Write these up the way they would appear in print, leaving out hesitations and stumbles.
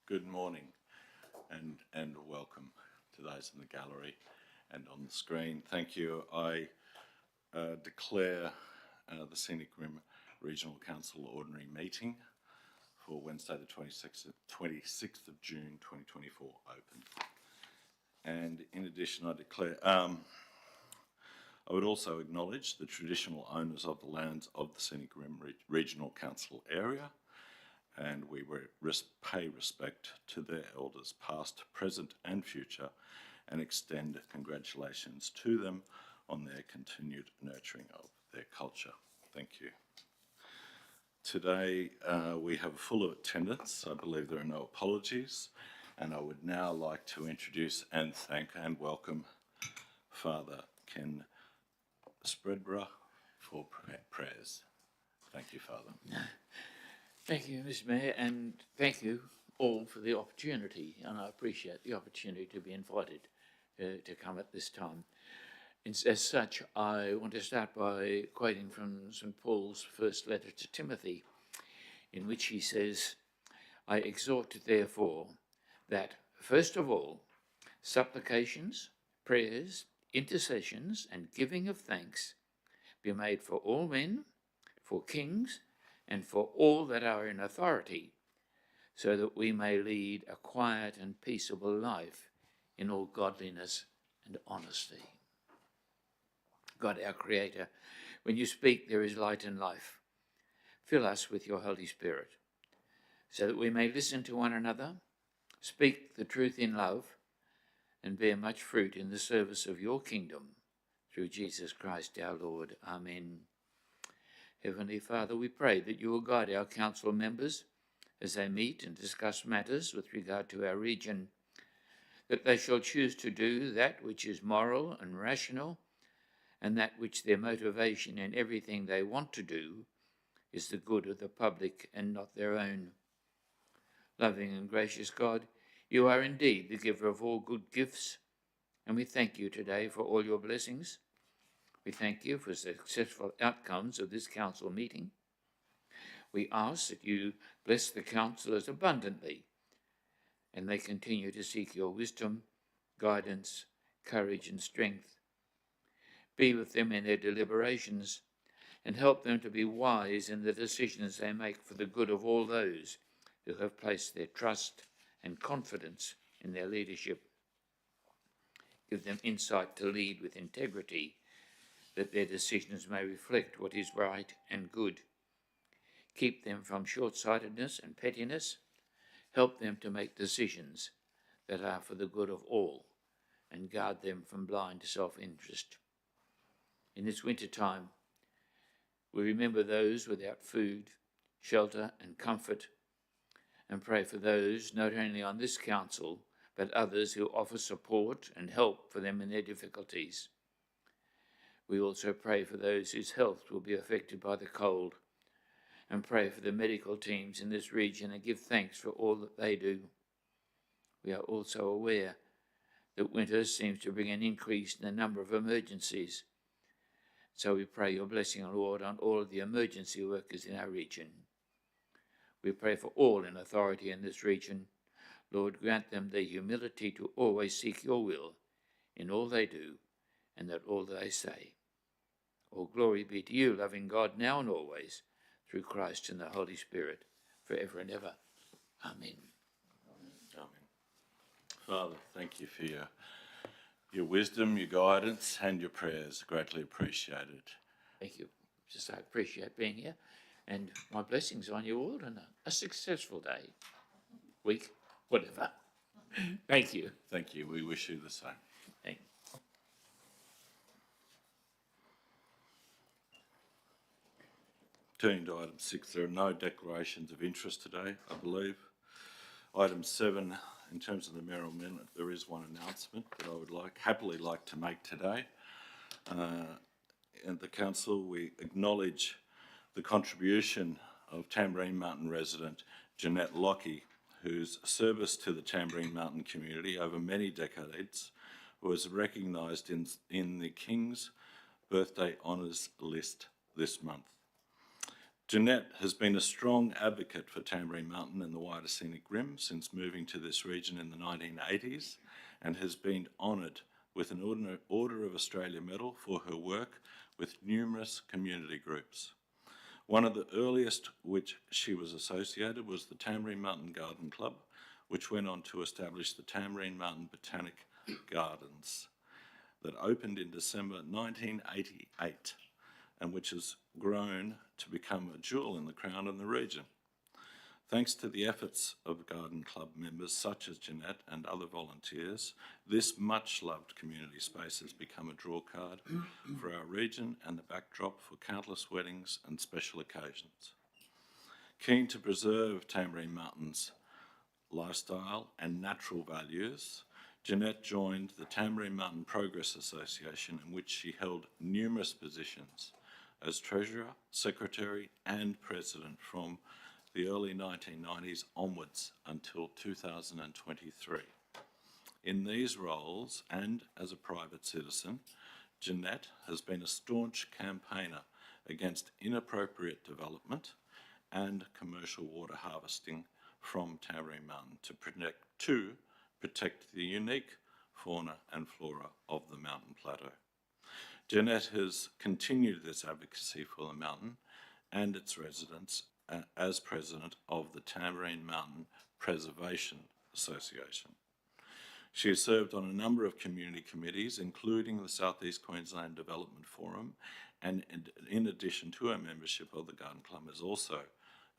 Good morning and welcome to those in the gallery and on the screen. Thank you. I declare the Scenic Rim Regional Council Ordinary Meeting for Wednesday the 26th of June 2024 open. And in addition, I declare, I would also acknowledge the traditional owners of the lands of the Scenic Rim Regional Council area, and we pay respect to their elders past, present and future, and extend congratulations to them on their continued nurturing of their culture. Thank you. Today we have a full attendance. I believe there are no apologies, and I would now like to introduce and thank and welcome Father Ken Spreadborough for prayers. Thank you, Father. Thank you, Mr. Mayor, and thank you all for the opportunity, and I appreciate the opportunity to be invited to come at this time. As such, I want to start by quoting from St. Paul's first letter to Timothy, in which he says, "I exhort therefore that, first of all, supplications, prayers, intercessions, and giving of thanks be made for all men, for kings, and for all that are in authority, so that we may lead a quiet and peaceable life in all godliness and honesty." God, our Creator, when you speak, there is light and life. Fill us with your Holy Spirit, so that we may listen to one another, speak the truth in love, and bear much fruit in the service of your kingdom, through Jesus Christ our Lord. Amen. Heavenly Father, we pray that you will guide our council members as they meet and discuss matters with regard to our region, that they shall choose to do that which is moral and rational, and that which their motivation in everything they want to do is the good of the public and not their own. Loving and gracious God, you are indeed the giver of all good gifts, and we thank you today for all your blessings. We thank you for the successful outcomes of this council meeting. We ask that you bless the councillors abundantly, and they continue to seek your wisdom, guidance, courage and strength. Be with them in their deliberations, and help them to be wise in the decisions they make for the good of all those who have placed their trust and confidence in their leadership. Give them insight to lead with integrity, that their decisions may reflect what is right and good. Keep them from short-sightedness and pettiness. Help them to make decisions that are for the good of all, and guard them from blind self-interest. In this winter time, we remember those without food, shelter and comfort, and pray for those not only on this council, but others who offer support and help for them in their difficulties. We also pray for those whose health will be affected by the cold, and pray for the medical teams in this region and give thanks for all that they do. We are also aware that winter seems to bring an increase in the number of emergencies. So we pray your blessing, Lord, on all of the emergency workers in our region. We pray for all in authority in this region. Lord, grant them the humility to always seek your will in all they do and that all they say. All glory be to you, loving God, now and always, through Christ and the Holy Spirit, forever and ever. Amen. Amen. Father, thank you for your wisdom, your guidance, and your prayers. Greatly appreciated. Thank you. I appreciate being here, and my blessings on you all, and a successful day, week, whatever. Thank you. Thank you. We wish you the same. Thank you. Turning to item 6, there are no declarations of interest today, I believe. Item 7, in terms of the mayoral minute, there is one announcement that I would happily like to make today. And the council, we acknowledge the contribution of Tamborine Mountain resident Jeanette Lockie, whose service to the Tamborine Mountain community over many decades was recognised in the King's Birthday Honours list this month. Jeanette has been a strong advocate for Tamborine Mountain and the wider Scenic Rim since moving to this region in the 1980s, and has been honoured with an Order of Australia Medal for her work with numerous community groups. One of the earliest which she was associated was the Tamborine Mountain Garden Club, which went on to establish the Tamborine Mountain Botanic Gardens that opened in December 1988 and which has grown to become a jewel in the crown of the region. Thanks to the efforts of Garden Club members such as Jeanette and other volunteers, this much-loved community space has become a drawcard for our region and the backdrop for countless weddings and special occasions. Keen to preserve Tamborine Mountain's lifestyle and natural values, Jeanette joined the Tamborine Mountain Progress Association, in which she held numerous positions as Treasurer, Secretary and President from the early 1990s onwards until 2023. In these roles and as a private citizen, Jeanette has been a staunch campaigner against inappropriate development and commercial water harvesting from Tamborine Mountain to protect the unique fauna and flora of the mountain plateau. Jeanette has continued this advocacy for the mountain and its residents as president of the Tamborine Mountain Preservation Association. She has served on a number of community committees, including the South East Queensland Development Forum, and in addition to her membership of the Garden Club, is also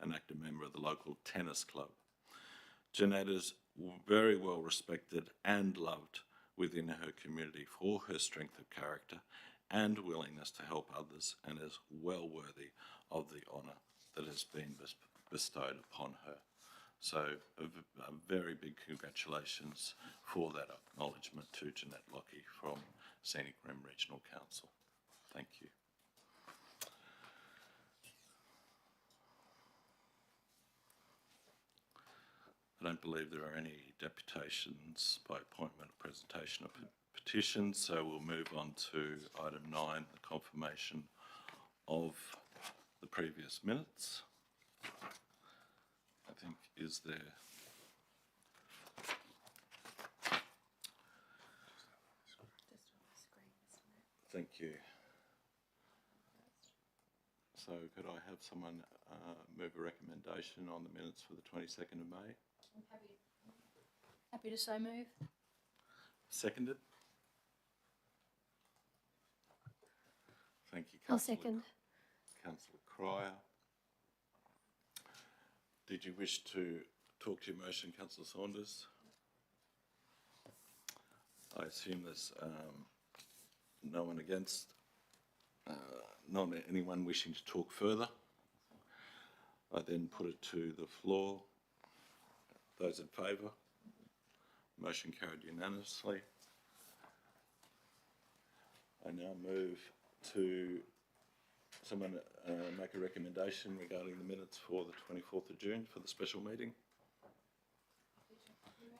an active member of the local tennis club. Jeanette is very well respected and loved within her community for her strength of character and willingness to help others, and is well worthy of the honour that has been bestowed upon her. So a very big congratulations for that acknowledgement to Jeanette Lockie from Scenic Rim Regional Council. Thank you. I don't believe there are any deputations by appointment or presentation of petitions, so we'll move on to item 9, the confirmation of the previous minutes. I think, is there... Thank you. So could I have someone move a recommendation on the minutes for the 22nd of May? I'm happy to so move. Seconded? Thank you, I'll Councillor. second. Councillor Cryer. Did you wish to talk to your motion, Councillor Saunders? I assume there's no one against, not anyone wishing to talk further. I then put it to the floor. Those in favour? Motion carried unanimously. I now move to someone make a recommendation regarding the minutes for the 24th of June for the special meeting.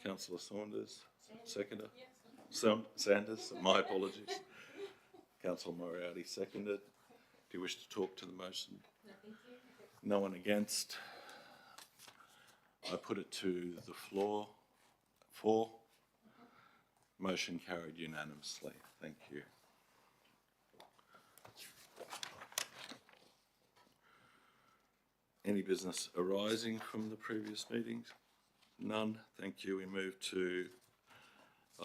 Councillor Saunders, seconder. Sanders, my apologies. Councillor Moriarty, seconded. Do you wish to talk to the motion? No, thank you. No one against. I put it to the floor. For. Motion carried unanimously. Thank you. Any business arising from the previous meetings? None. Thank you. We move to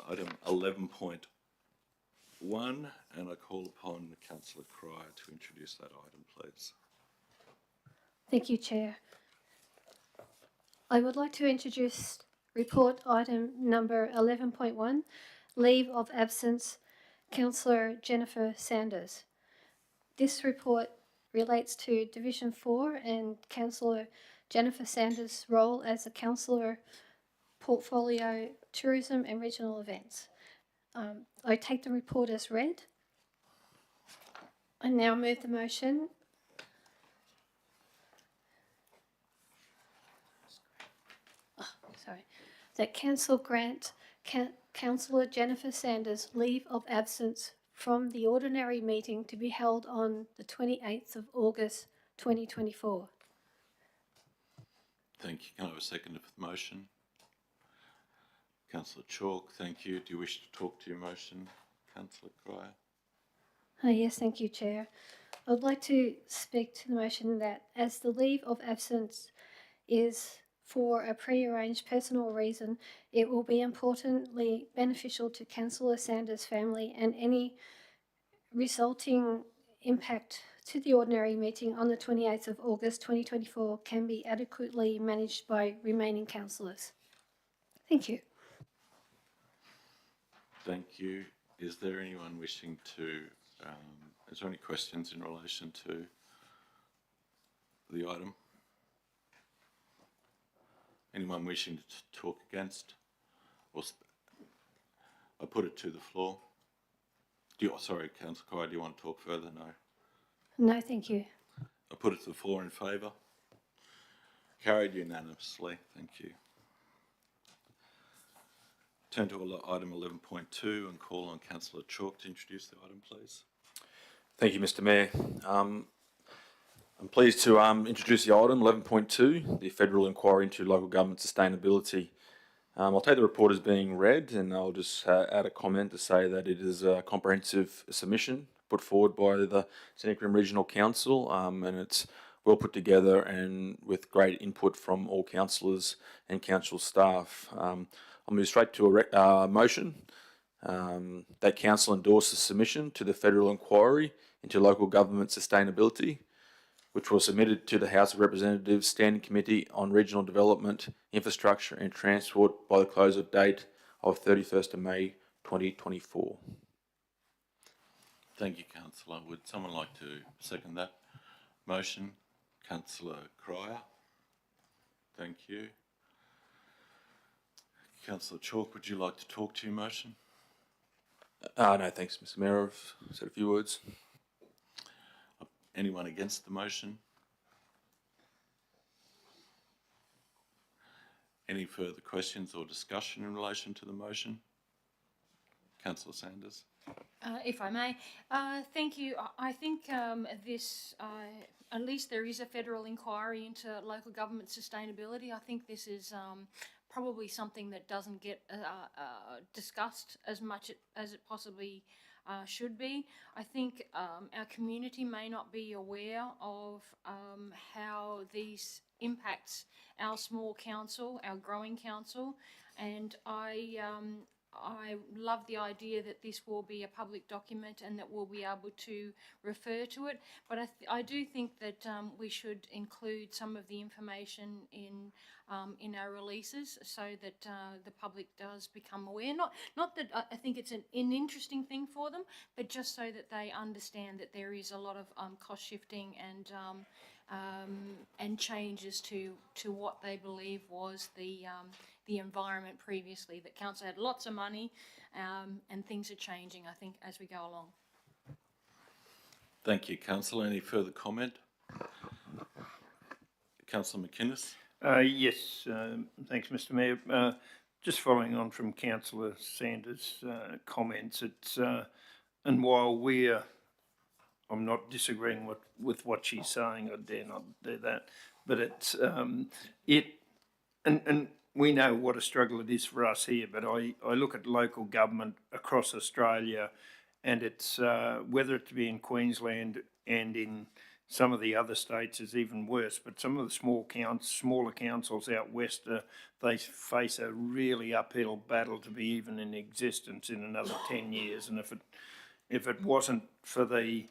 item 11.1, and I call upon Councillor Cryer to introduce that item, please. Thank you, Chair. I would like to introduce report item number 11.1, leave of absence, Councillor Jennifer Sanders. This report relates to Division 4 and Councillor Jennifer Sanders' role as a Councillor Portfolio Tourism and Regional Events. I take the report as read. I now move the motion. That Council grant Councillor Jennifer Sanders leave of absence from the ordinary meeting to be held on the 28th of August 2024. Thank you. Can I have a second for the motion? Councillor Chalk, thank you. Do you wish to talk to your motion, Councillor Cryer? Yes, thank you, Chair. I would like to speak to the motion that as the leave of absence is for a pre-arranged personal reason, it will be importantly beneficial to Councillor Sanders' family, and any resulting impact to the ordinary meeting on the 28th of August 2024 can be adequately managed by remaining councillors. Thank you. Thank you. Is there anyone wishing to, is there any questions in relation to the item? Anyone wishing to talk against? Or I put it to the floor. Sorry, Councillor Cryer, do you want to talk further? No. No, thank you. I put it to the floor in favour. Carried unanimously. Thank you. Turn to item 11.2 and call on Councillor Chalk to introduce the item, please. Thank you, Mr. Mayor. I'm pleased to introduce the item 11.2, the Federal Inquiry into Local Government Sustainability. I'll take the report as being read, and I'll just add a comment to say that it is a comprehensive submission put forward by the Scenic Regional Council, and it's well put together and with great input from all councillors and council staff. I'll move straight to a motion that Council endorse the submission to the Federal Inquiry into Local Government Sustainability, which was submitted to the House of Representatives Standing Committee on Regional Development, Infrastructure and Transport by the close of date of 31st of May 2024. Thank you, Councillor. Would someone like to second that motion? Councillor Cryer. Thank you. Councillor Chalk, would you like to talk to your motion? No, thanks, Mr. Mayor. I've said a few words. Anyone against the motion? Any further questions or discussion in relation to the motion? Councillor Sanders. If I may, thank you. I think this, at least there is a federal inquiry into local government sustainability. I think this is probably something that doesn't get discussed as much as it possibly should be. I think our community may not be aware of how these impacts our small council, our growing council, and I love the idea that this will be a public document and that we'll be able to refer to it. But I do think that we should include some of the information in our releases so that the public does become aware. Not that I think it's an interesting thing for them, but just so that they understand that there is a lot of cost shifting and changes to what they believe was the environment previously. That council had lots of money, and things are changing, I think, as we go along. Thank you, Councillor. Any further comment? Councillor McInnes. Yes, thanks, Mr. Mayor. Just following on from Councillor Sanders' comments, it's and while I'm not disagreeing with what she's saying, I dare not do that, but it's and we know what a struggle it is for us here, but I look at local government across Australia, and it's whether it be in Queensland and in some of the other states is even worse, but some of the smaller councils out west, they face a really uphill battle to be even in existence in another 10 years. And if it wasn't for the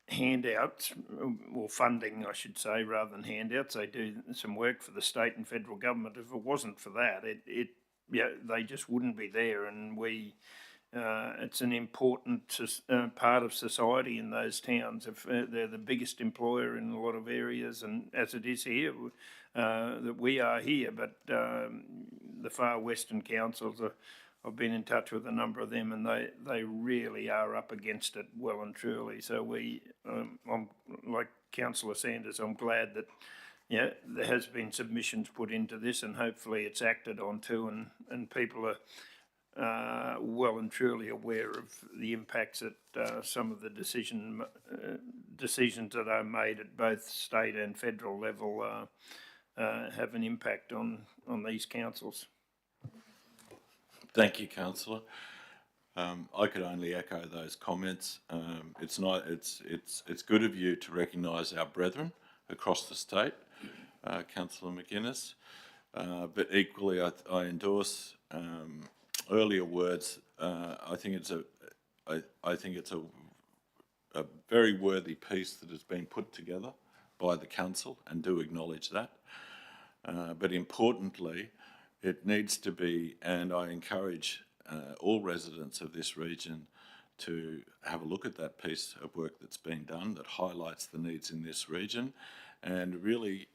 handouts, or funding, I should say, rather than handouts, they do some work for the state and federal government. If it wasn't for that, they just wouldn't be there. And it's an important part of society in those towns. If they're the biggest employer in a lot of areas, and as it is here, that we are here, but the far western councils, I've been in touch with a number of them, and they really are up against it well and truly. So I'm like Councillor Sanders, I'm glad that there has been submissions put into this, and hopefully it's acted on too, and people are well and truly aware of the impacts that some of the decisions that are made at both state and federal level have an impact on these councils. Thank you, Councillor. I could only echo those comments. It's good of you to recognise our brethren across the state, Councillor McGuinness. But equally, I endorse earlier words. I think it's a very worthy piece that has been put together by the council, and do acknowledge that. But importantly, it needs to be, and I encourage all residents of this region to have a look at that piece of work that's been done that highlights the needs in this region, and really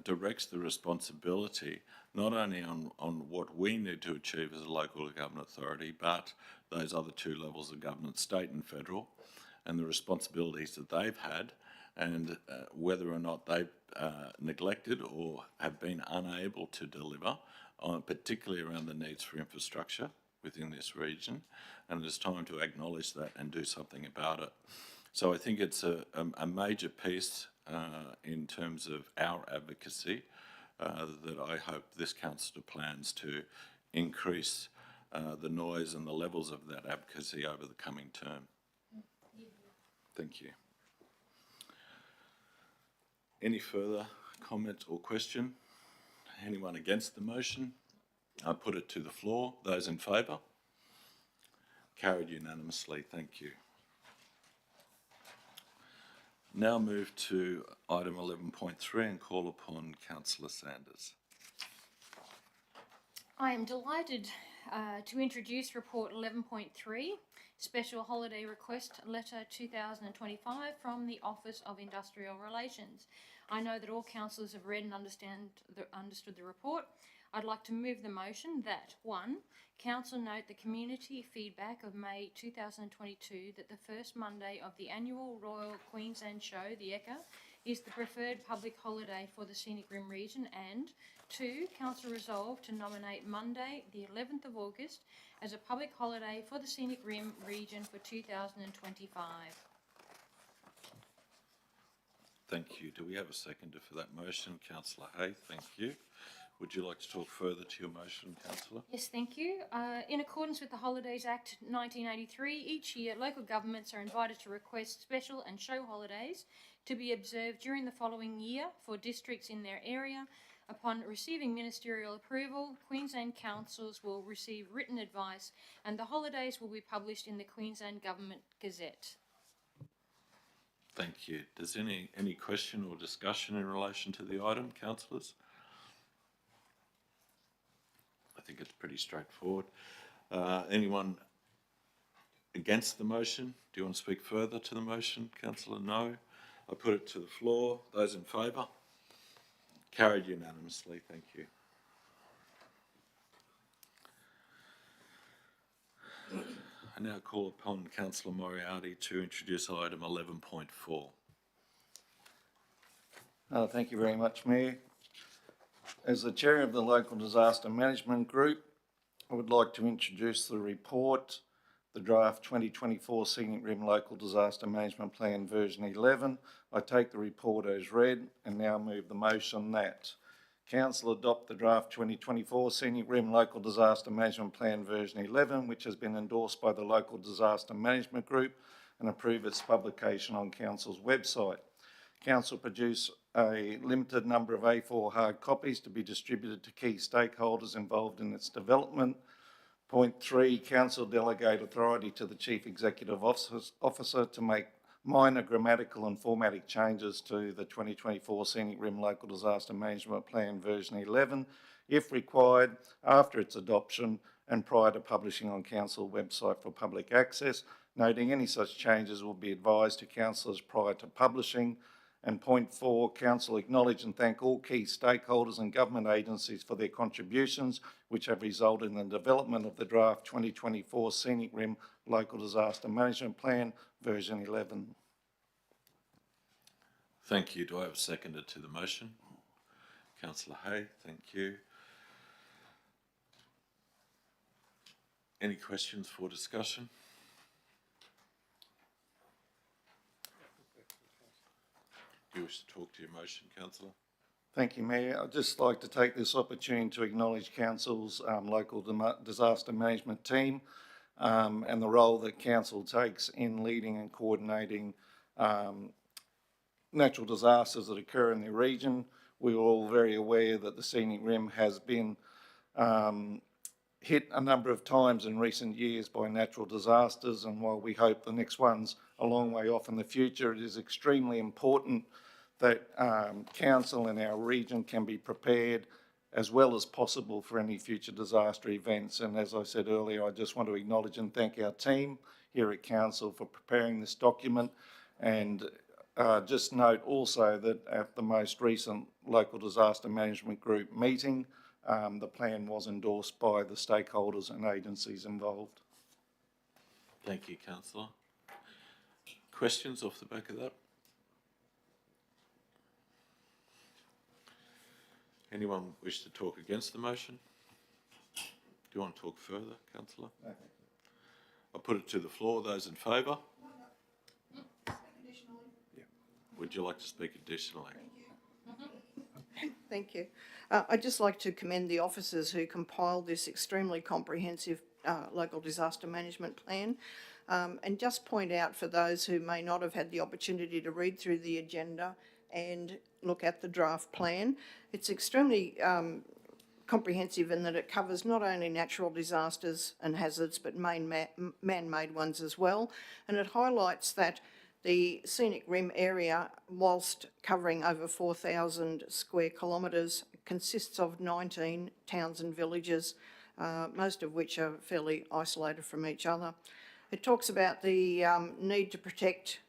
directs the responsibility not only on what we need to achieve as a local government authority, but those other two levels of government, state and federal, and the responsibilities that they've had, and whether or not they've neglected or have been unable to deliver, particularly around the needs for infrastructure within this region. And it's time to acknowledge that and do something about it. So I think it's a major piece in terms of our advocacy that I hope this council plans to increase the noise and the levels of that advocacy over the coming term. Thank you. Any further comment or question? Anyone against the motion? I put it to the floor. Those in favour? Carried unanimously. Thank you. Now move to item 11.3 and call upon Councillor Sanders. I am delighted to introduce report 11.3, Special Holiday Request Letter 2025 from the Office of Industrial Relations. I know that all councillors have read and understood the report. I'd like to move the motion that 1. Council note the community feedback of May 2022 that the first Monday of the annual Royal Queensland Show, the Ekka, is the preferred public holiday for the Scenic Rim region, and 2. Council resolved to nominate Monday the 11th of August as a public holiday for the Scenic Rim region for 2025. Thank you. Do we have a seconder for that motion? Councillor Hay, thank you. Would you like to talk further to your motion, Councillor? Yes, thank you. In accordance with the Holidays Act 1983, each year local governments are invited to request special and show holidays to be observed during the following year for districts in their area. Upon receiving ministerial approval, Queensland councils will receive written advice and the holidays will be published in the Queensland Government Gazette. Thank you. Does any question or discussion in relation to the item, councillors? I think it's pretty straightforward. Anyone against the motion? Do you want to speak further to the motion, Councillor? No. I put it to the floor. Those in favour? Carried unanimously. Thank you. I now call upon Councillor Moriarty to introduce item 11.4. Thank you very much, Mayor. As the Chair of the Local Disaster Management Group, I would like to introduce the report, the draft 2024 Scenic Rim Local Disaster Management Plan version 11. I take the report as read and now move the motion that Council adopt the draft 2024 Scenic Rim Local Disaster Management Plan version 11, which has been endorsed by the Local Disaster Management Group, and approve its publication on Council's website. Council produce a limited number of A4 hard copies to be distributed to key stakeholders involved in its development. Point 3, Council delegate authority to the Chief Executive Officer to make minor grammatical and formatting changes to the 2024 Scenic Rim Local Disaster Management Plan version 11, if required, after its adoption and prior to publishing on Council website for public access, noting any such changes will be advised to councillors prior to publishing. And point 4, Council acknowledge and thank all key stakeholders and government agencies for their contributions, which have resulted in the development of the draft 2024 Scenic Rim Local Disaster Management Plan version 11. Thank you. Do I have a seconder to the motion? Councillor Hay, thank you. Any questions for discussion? Do you wish to talk to your motion, councillor? Thank you, Mayor. I'd just like to take this opportunity to acknowledge Council's local disaster management team and the role that Council takes in leading and coordinating natural disasters that occur in the region. We are all very aware that the Scenic Rim has been hit a number of times in recent years by natural disasters, and while we hope the next one's a long way off in the future, it is extremely important that council in our region can be prepared as well as possible for any future disaster events. And as I said earlier, I just want to acknowledge and thank our team here at council for preparing this document, and just note also that at the most recent local disaster management group meeting, the plan was endorsed by the stakeholders and agencies involved. Thank you, councillor. Questions off the back of that? Anyone wish to talk against the motion? Do you want to talk further, councillor? No. I'll put it to the floor. Those in favour? Would you like to speak additionally? Thank you. I'd just like to commend the officers who compiled this extremely comprehensive local disaster management plan, and just point out for those who may not have had the opportunity to read through the agenda and look at the draft plan, it's extremely comprehensive in that it covers not only natural disasters and hazards but man-made ones as well, and it highlights that the Scenic Rim area, whilst covering over 4,000 square kilometres, consists of 19 towns and villages, most of which are fairly isolated from each other. It talks about the need to protect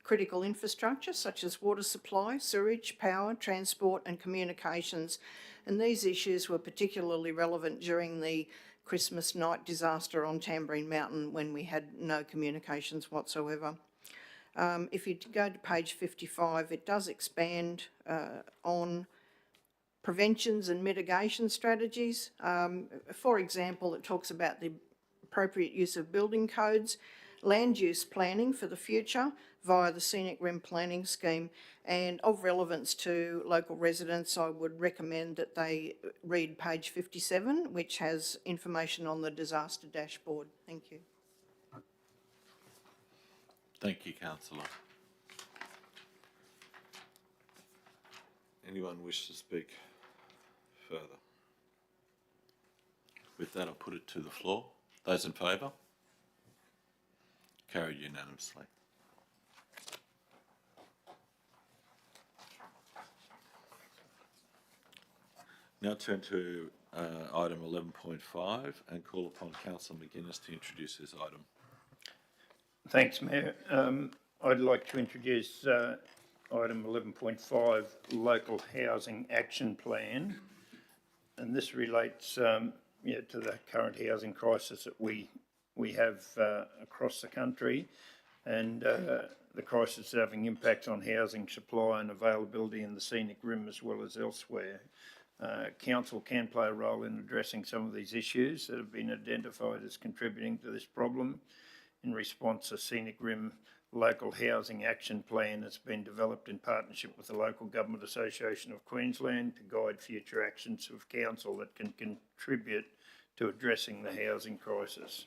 critical infrastructure such as water supply, sewage, power, transport and communications, and these issues were particularly relevant during the Christmas night disaster on Tamborine Mountain when we had no communications whatsoever. If you go to page 55, it does expand on preventions and mitigation strategies. For example, it talks about the appropriate use of building codes, land use planning for the future via the Scenic Rim Planning Scheme, and of relevance to local residents, I would recommend that they read page 57, which has information on the disaster dashboard. Thank you. Thank you, councillor. Anyone wish to speak further? With that, I'll put it to the floor. Those in favour? Carried unanimously. Now turn to item 11.5 and call upon Councillor McGuinness to introduce this item. Thanks, Mayor. I'd like to introduce item 11.5, Local Housing Action Plan, and this relates to the current housing crisis that we have across the country, and the crisis is having impacts on housing supply and availability in the Scenic Rim as well as elsewhere. Council can play a role in addressing some of these issues that have been identified as contributing to this problem. In response, a Scenic Rim Local Housing Action Plan has been developed in partnership with the Local Government Association of Queensland to guide future actions of council that can contribute to addressing the housing crisis.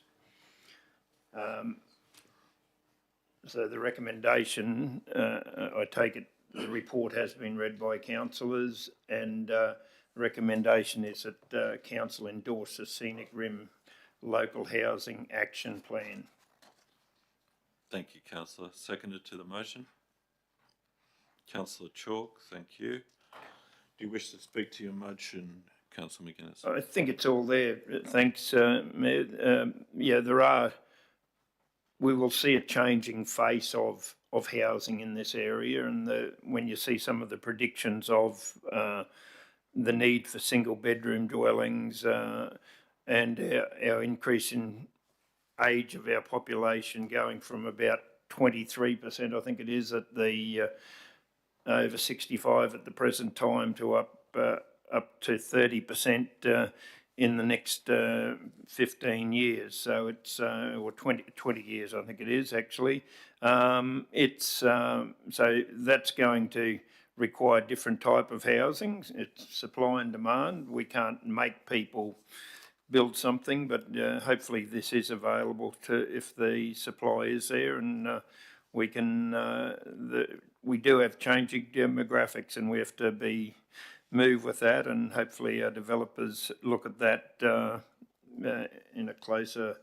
So the recommendation, I take it the report has been read by councillors, and the recommendation is that council endorse the Scenic Rim Local Housing Action Plan. Thank you, councillor. Seconded to the motion. Councillor Chalk, thank you. Do you wish to speak to your motion, Councillor McGuinness? I think it's all there. Thanks, Mayor. We will see a changing face of housing in this area, and when you see some of the predictions of the need for single bedroom dwellings and our increase in age of our population going from about 23%, I think it is, at the over 65 at the present time, to up to 30% in the next 15 years. So it's, or 20 years, I think it is actually. So that's going to require different type of housing. It's supply and demand. We can't make people build something, but hopefully this is available to if the supply is there, and we can. We do have changing demographics, and we have to move with that, and hopefully our developers look at that in a closer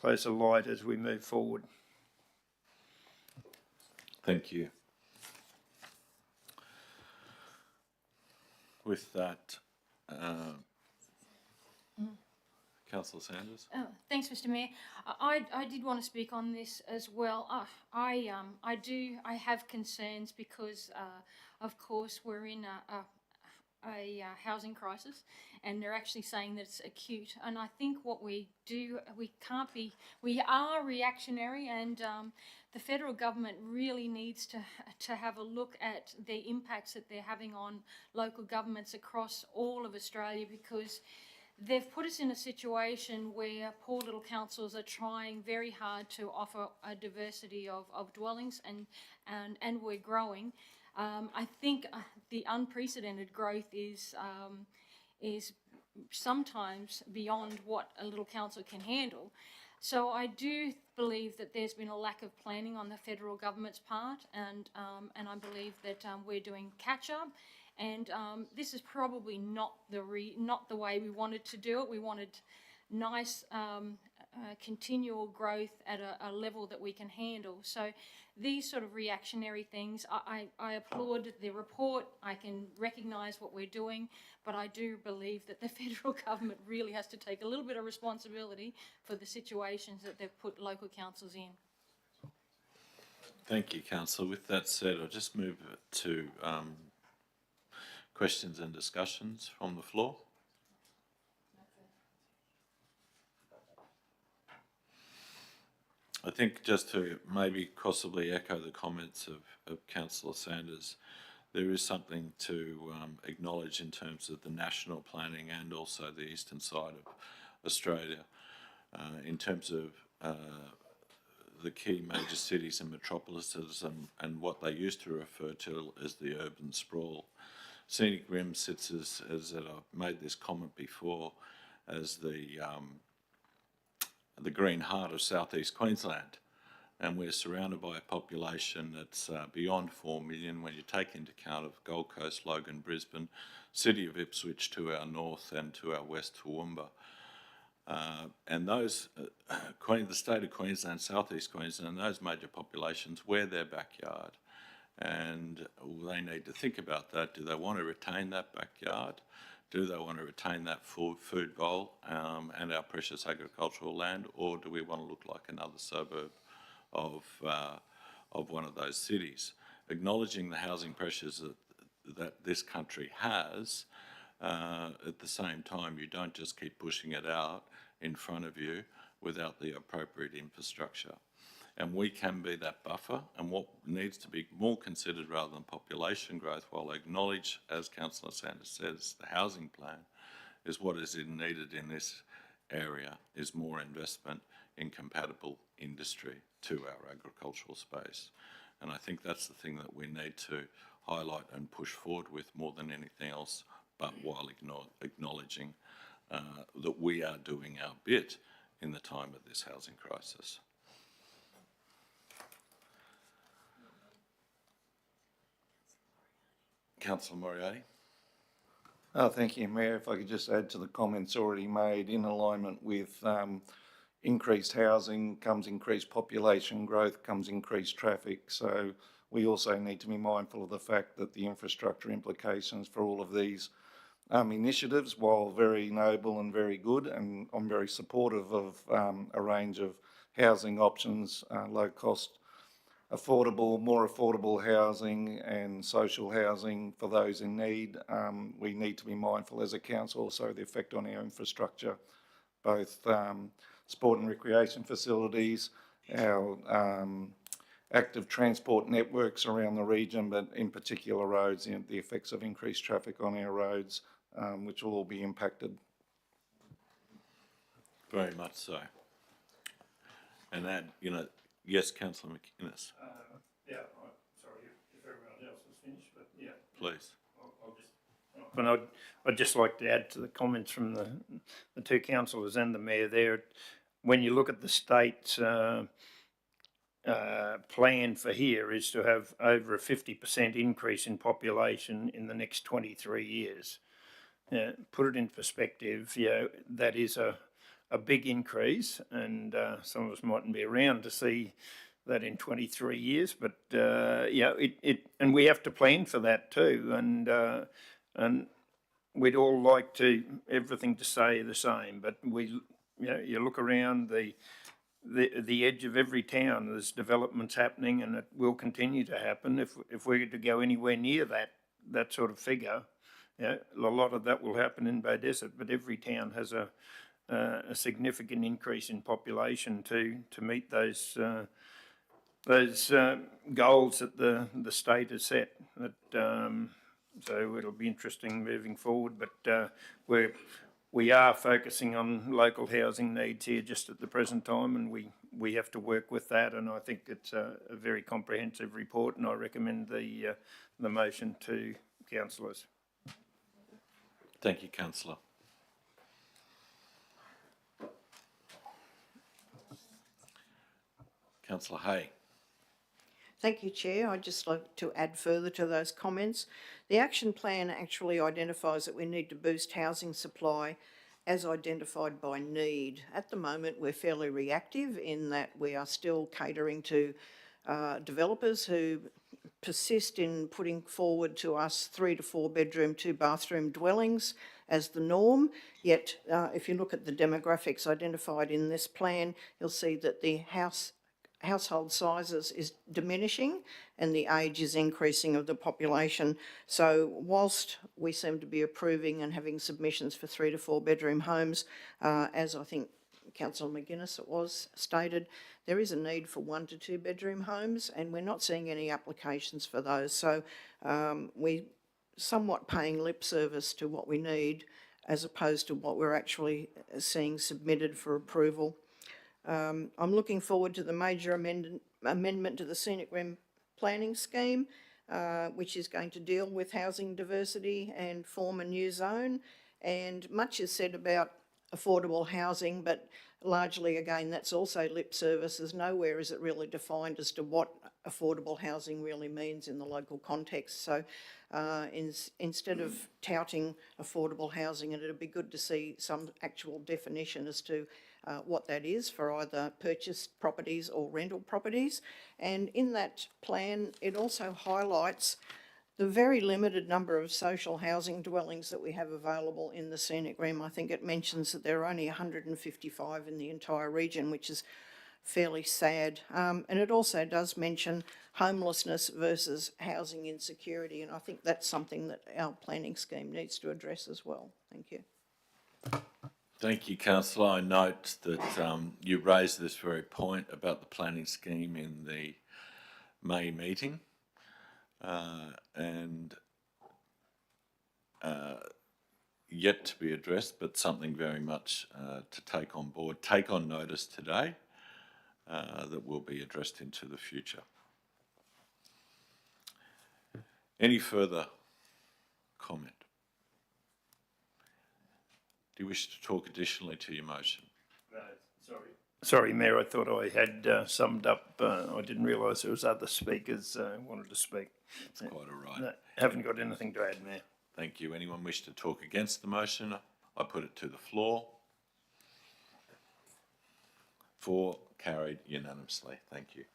light as we move forward. Thank you. With that, Councillor Sanders. Thanks, Mr. Mayor. I did want to speak on this as well. I have concerns because, of course, we're in a housing crisis, and they're actually saying that it's acute. And I think what we are reactionary, and the federal government really needs to have a look at the impacts that they're having on local governments across all of Australia, because they've put us in a situation where poor little councils are trying very hard to offer a diversity of dwellings, and we're growing. I think the unprecedented growth is sometimes beyond what a little council can handle. So I do believe that there's been a lack of planning on the federal government's part, and I believe that we're doing catch up. And this is probably not the way we wanted to do it. We wanted nice continual growth at a level that we can handle. So these sort of reactionary things, I applaud the report. I can recognise what we're doing, but I do believe that the federal government really has to take a little bit of responsibility for the situations that they've put local councils in. Thank you, Councillor. With that said, I'll just move to questions and discussions from the floor. I think just to maybe possibly echo the comments of Councillor Sanders, there is something to acknowledge in terms of the national planning and also the eastern side of Australia, in terms of the key major cities and metropolises and what they used to refer to as the urban sprawl. Scenic Rim sits as I've made this comment before, as the green heart of southeast Queensland, and we're surrounded by a population that's beyond 4 million when you take into account of Gold Coast, Logan, Brisbane, City of Ipswich to our north and to our west, Toowoomba. And those, the state of Queensland, southeast Queensland, those major populations, we're their backyard. And they need to think about that. Do they want to retain that backyard? Do they want to retain that food bowl and our precious agricultural land, or do we want to look like another suburb of one of those cities? Acknowledging the housing pressures that this country has, at the same time, you don't just keep pushing it out in front of you without the appropriate infrastructure. And we can be that buffer, and what needs to be more considered rather than population growth, while I acknowledge, as Councillor Sanders says, the housing plan is what is needed in this area, is more investment in compatible industry to our agricultural space. And I think that's the thing that we need to highlight and push forward with more than anything else, but while acknowledging that we are doing our bit in the time of this housing crisis. Councillor Moriarty. Thank you, Mayor. If I could just add to the comments already made, in alignment with increased housing comes increased population growth, comes increased traffic. So we also need to be mindful of the fact that the infrastructure implications for all of these initiatives, while very noble and very good, and I'm very supportive of a range of housing options, low cost, more affordable housing and social housing for those in need. We need to be mindful as a council also the effect on our infrastructure, both sport and recreation facilities, our active transport networks around the region, but in particular roads, the effects of increased traffic on our roads, which will all be impacted. Very much so. And that, yes, councillor McInnes, Yeah, sorry if everyone else has finished, but yeah. please. But I'd just like to add to the comments from the two councillors and the mayor there. When you look at the state's plan for here is to have over a 50% increase in population in the next 23 years. Put it in perspective, that is a big increase, and some of us mightn't be around to see that in 23 years, but and we have to plan for that too, and we'd all like everything to stay the same, but you look around the edge of every town, there's developments happening, and it will continue to happen. If we're to go anywhere near that sort of figure, a lot of that will happen in Bay Desert, but every town has a significant increase in population to meet those goals that the state has set. So it'll be interesting moving forward, but we are focusing on local housing needs here just at the present time, and we have to work with that, and I think it's a very comprehensive report, and I recommend the motion to councillors. Thank you, councillor. Councillor Hay. Thank you, Chair. I'd just like to add further to those comments. The action plan actually identifies that we need to boost housing supply as identified by need. At the moment, we're fairly reactive in that we are still catering to developers who persist in putting forward to us 3 to 4 bedroom, 2 bathroom dwellings as the norm. Yet, if you look at the demographics identified in this plan, you'll see that the household sizes is diminishing and the age is increasing of the population. So whilst we seem to be approving and having submissions for 3 to 4 bedroom homes, as I think Councillor McGuinness stated, there is a need for 1 to 2 bedroom homes, and we're not seeing any applications for those. So we're somewhat paying lip service to what we need as opposed to what we're actually seeing submitted for approval. I'm looking forward to the major amendment to the Scenic Rim planning scheme, which is going to deal with housing diversity and form a new zone. And much is said about affordable housing, but largely, again, that's also lip service. There's nowhere is it really defined as to what affordable housing really means in the local context. So instead of touting affordable housing, it'd be good to see some actual definition as to what that is for either purchased properties or rental properties. And in that plan, it also highlights the very limited number of social housing dwellings that we have available in the Scenic Rim. I think it mentions that there are only 155 in the entire region, which is fairly sad. And it also does mention homelessness versus housing insecurity, and I think that's something that our planning scheme needs to address as well. Thank you. Thank you, councillor. I note that you raised this very point about the planning scheme in the May meeting, and yet to be addressed, but something very much to take on board, take on notice today, that will be addressed into the future. Any further comment? Do you wish to talk additionally to your motion? Sorry, Mayor, I thought I had summed up. I didn't realise there was other speakers wanted to speak. It's quite all right. No, haven't got anything to add, Mayor. Thank you. Anyone wish to talk against the motion? I put it to the floor. 4 carried unanimously. Thank you.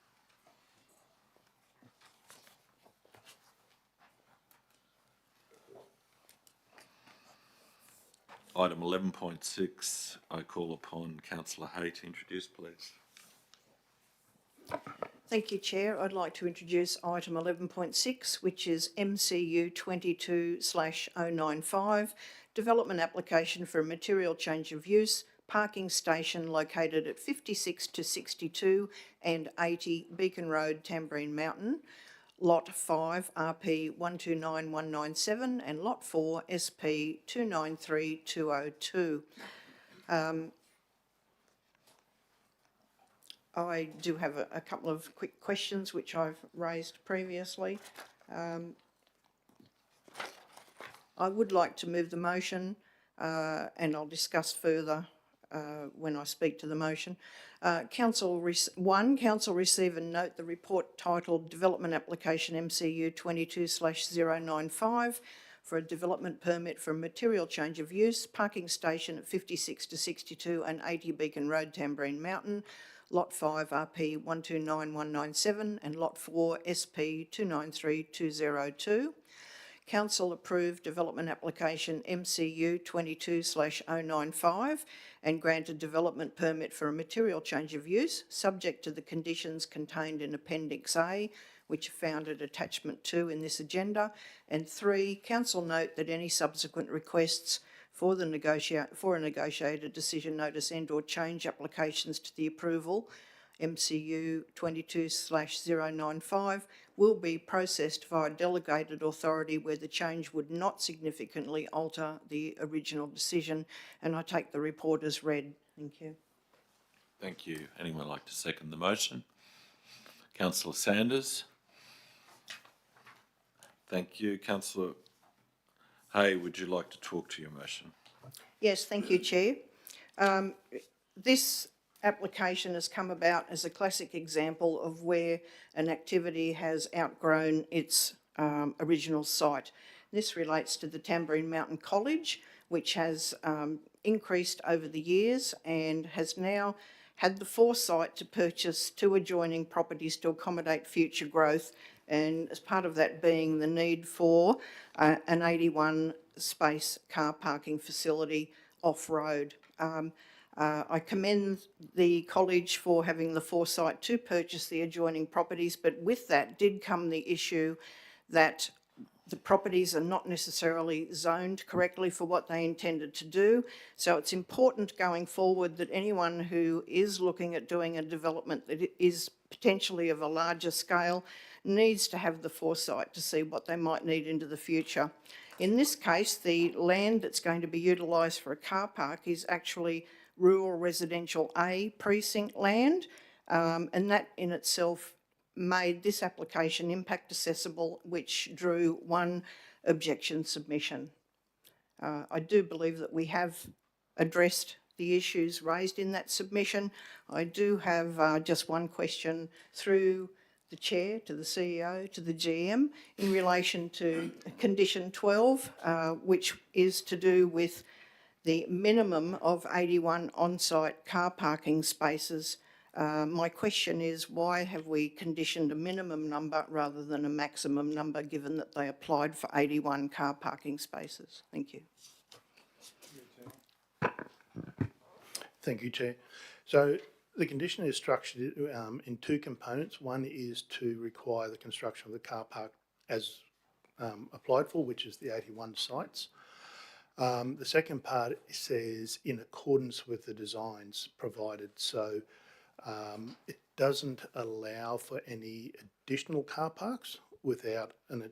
Item 11.6, I call upon Councillor Hay to introduce, please. Thank you, Chair. I'd like to introduce item 11.6, which is MCU 22/095, development application for a material change of use, parking station located at 56 to 62 and 80 Beacon Road, Tamborine Mountain, Lot 5 RP 129197 and Lot 4 SP 293202. I do have a couple of quick questions which I've raised previously. I would like to move the motion, and I'll discuss further when I speak to the motion. Council receive and note the report titled Development Application MCU 22/095 for a development permit for a material change of use, parking station at 56 to 62 and 80 Beacon Road, Tamborine Mountain, Lot 5 RP 129197 and Lot 4 SP 293202. Council approved development application MCU 22/095 and granted development permit for a material change of use, subject to the conditions contained in Appendix A, which are found at Attachment 2 in this agenda. And 3, Council note that any subsequent requests for a negotiated decision notice and/or change applications to the approval MCU 22/095 will be processed via delegated authority where the change would not significantly alter the original decision, and I take the report as read. Thank you. Thank you. Anyone like to second the motion? Councillor Sanders. Thank you. Councillor Hay, would you like to talk to your motion? Yes, thank you, Chair. This application has come about as a classic example of where an activity has outgrown its original site. This relates to the Tamborine Mountain College, which has increased over the years and has now had the foresight to purchase 2 adjoining properties to accommodate future growth, and as part of that being the need for an 81 space car parking facility off-road. I commend the college for having the foresight to purchase the adjoining properties, but with that did come the issue that the properties are not necessarily zoned correctly for what they intended to do. So it's important going forward that anyone who is looking at doing a development that is potentially of a larger scale needs to have the foresight to see what they might need into the future. In this case, the land that's going to be utilised for a car park is actually rural residential A precinct land, and that in itself made this application impact assessable, which drew 1 objection submission. I do believe that we have addressed the issues raised in that submission. I do have just 1 question through the Chair, to the CEO, to the GM, in relation to condition 12, which is to do with the minimum of 81 on-site car parking spaces. My question is, why have we conditioned a minimum number rather than a maximum number, given that they applied for 81 car parking spaces? Thank you. Thank you, Chair. So the condition is structured in 2 components. One is to require the construction of the car park as applied for, which is the 81 sites. The second part says in accordance with the designs provided. So it doesn't allow for any additional car parks without an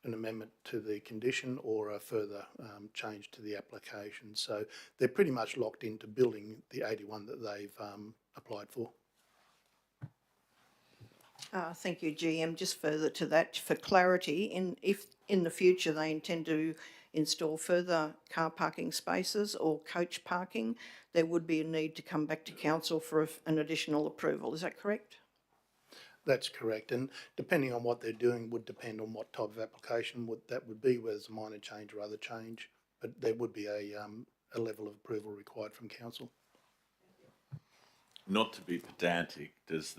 amendment to the condition or a further change to the application. So they're pretty much locked into building the 81 that they've applied for. Thank you, GM. Just further to that, for clarity, if in the future they intend to install further car parking spaces or coach parking, there would be a need to come back to council for an additional approval. Is that correct? That's correct, and depending on what they're doing would depend on what type of application that would be, whether it's a minor change or other change, but there would be a level of approval required from council. Not to be pedantic, does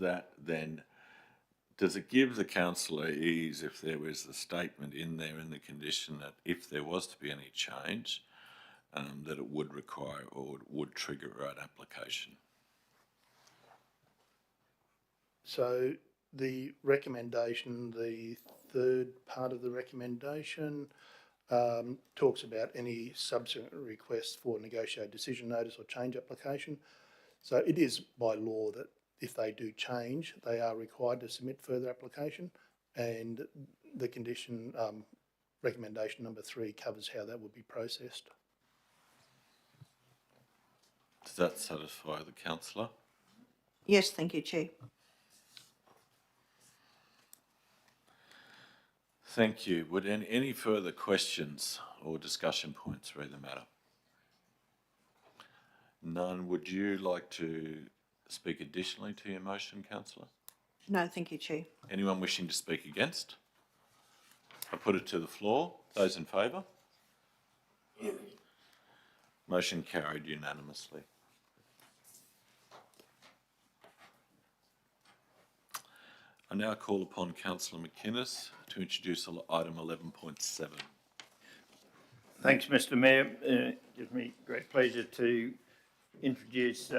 it give the councillor ease if there was the statement in there in the condition that if there was to be any change, that it would require or would trigger an application? So the recommendation, the 3rd part of the recommendation, talks about any subsequent requests for negotiated decision notice or change application. So it is by law that if they do change, they are required to submit further application, and the condition recommendation number 3 covers how that would be processed. Does that satisfy the councillor? Yes, thank you, Chair. Thank you. Would any further questions or discussion points re the matter? None. Would you like to speak additionally to your motion, councillor? No, thank you, Chair. Anyone wishing to speak against? I put it to the floor. Those in favour? Motion carried unanimously. I now call upon Councillor McInnes to introduce item 11.7. Thanks, Mr Mayor. Gives me great pleasure to introduce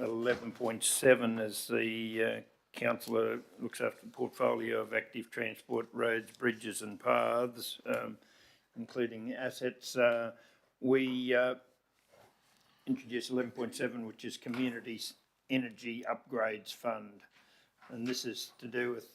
11.7 as the councillor looks after the portfolio of active transport, roads, bridges and paths, including assets. We introduced 11.7, which is Community Energy Upgrades Fund. And this is to do with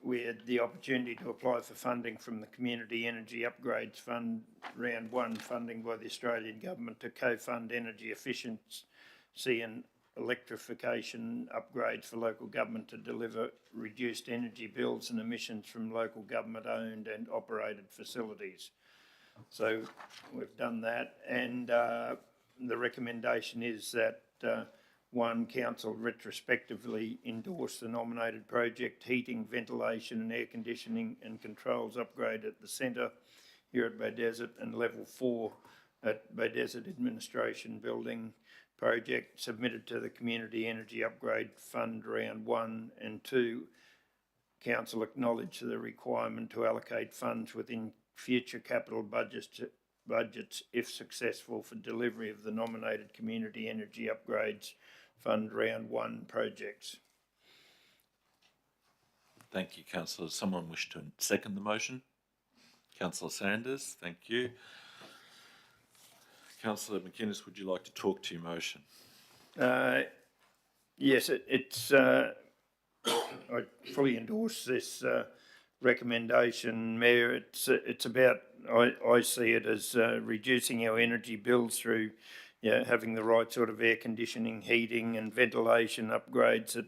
we had the opportunity to apply for funding from the Community Energy Upgrades Fund, round one, funding by the Australian Government to co-fund energy efficiency and electrification upgrades for local government to deliver reduced energy bills and emissions from local government owned and operated facilities. So we've done that, and the recommendation is that one, council retrospectively endorse the nominated project heating, ventilation and air conditioning and controls upgrade at the centre here at Beaudesert, and level 4 at Beaudesert Administration Building project submitted to the Community Energy Upgrade Fund round 1, and 2, council acknowledge the requirement to allocate funds within future capital budgets if successful for delivery of the nominated Community Energy Upgrades Fund round 1 projects. Thank you, councillor. Does someone wish to second the motion? Councillor Sanders, thank you. Councillor McInnes, would you like to talk to your motion? Yes, I fully endorse this recommendation, Mayor. It's about, I see it as reducing our energy bills through having the right sort of air conditioning, heating and ventilation upgrades that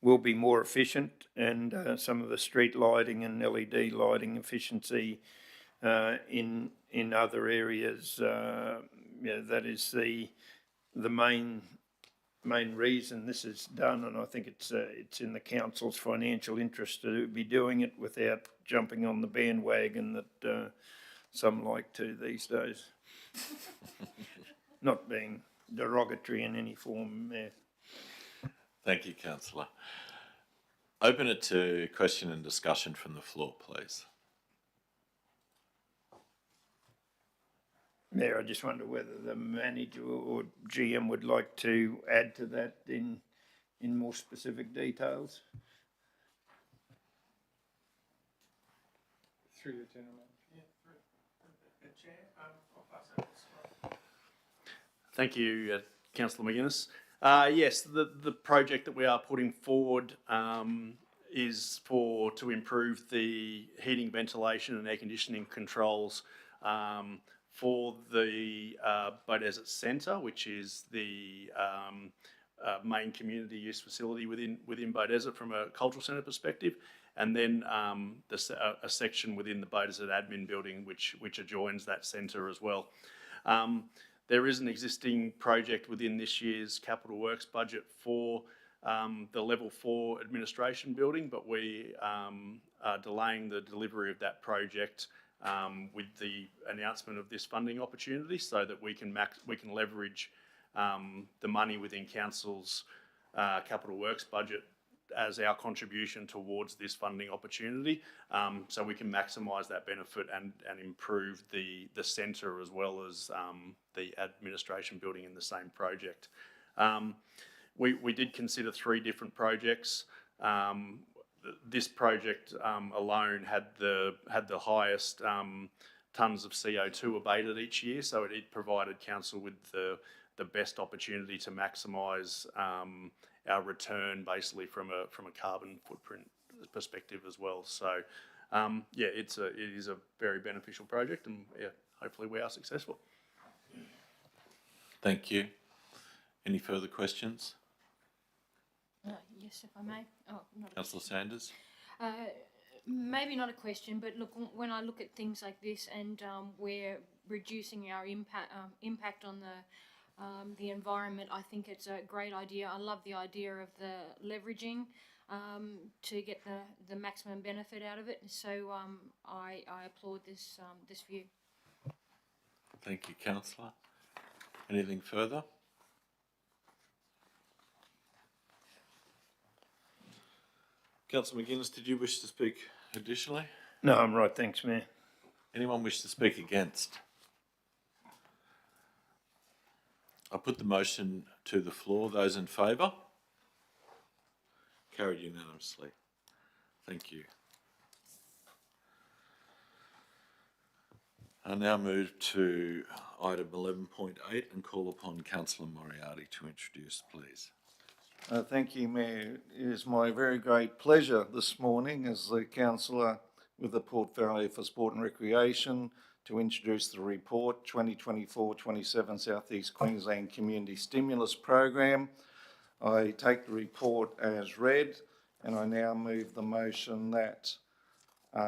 will be more efficient, and some of the street lighting and LED lighting efficiency in other areas. That is the main reason this is done, and I think it's in the council's financial interest to be doing it without jumping on the bandwagon that some like to these days. Not being derogatory in any form there. Thank you, councillor. Open it to question and discussion from the floor, please. Mayor, I just wonder whether the manager or GM would like to add to that in more specific details. Through the gentleman. Thank you, Councillor McInnes. Yes, the project that we are putting forward is to improve the heating, ventilation and air conditioning controls for the Beaudesert Centre, which is the main community use facility within Beaudesert from a cultural centre perspective, and then a section within the Beaudesert admin building which adjoins that centre as well. There is an existing project within this year's capital works budget for the level 4 administration building, but we are delaying the delivery of that project with the announcement of this funding opportunity, so that we can leverage the money within council's capital works budget as our contribution towards this funding opportunity, so we can maximise that benefit and improve the centre as well as the administration building in the same project. We did consider 3 different projects. This project alone had the highest tonnes of CO2 abated each year, so it provided council with the best opportunity to maximise our return, basically from a carbon footprint perspective as well. So yeah, it is a very beneficial project, and yeah, hopefully we are successful. Thank you. Any further questions? Yes, if I may. Oh, not a Councillor question. Sanders? Maybe not a question, but look, when I look at things like this and we're reducing our impact on the environment, I think it's a great idea. I love the idea of the leveraging to get the maximum benefit out of it. So I applaud this view. Thank you, councillor. Anything further? Councillor McGuinness, did you wish to speak additionally? No, I'm right, thanks, Mayor. Anyone wish to speak against? I put the motion to the floor. Those in favour? Carried unanimously. Thank you. I now move to item 11.8 and call upon Councillor Moriarty to introduce, please. Thank you, Mayor. It is my very great pleasure this morning as the councillor with the portfolio for sport and recreation to introduce the report 2024-27 South East Queensland Community Stimulus Program. I take the report as read and I now move the motion that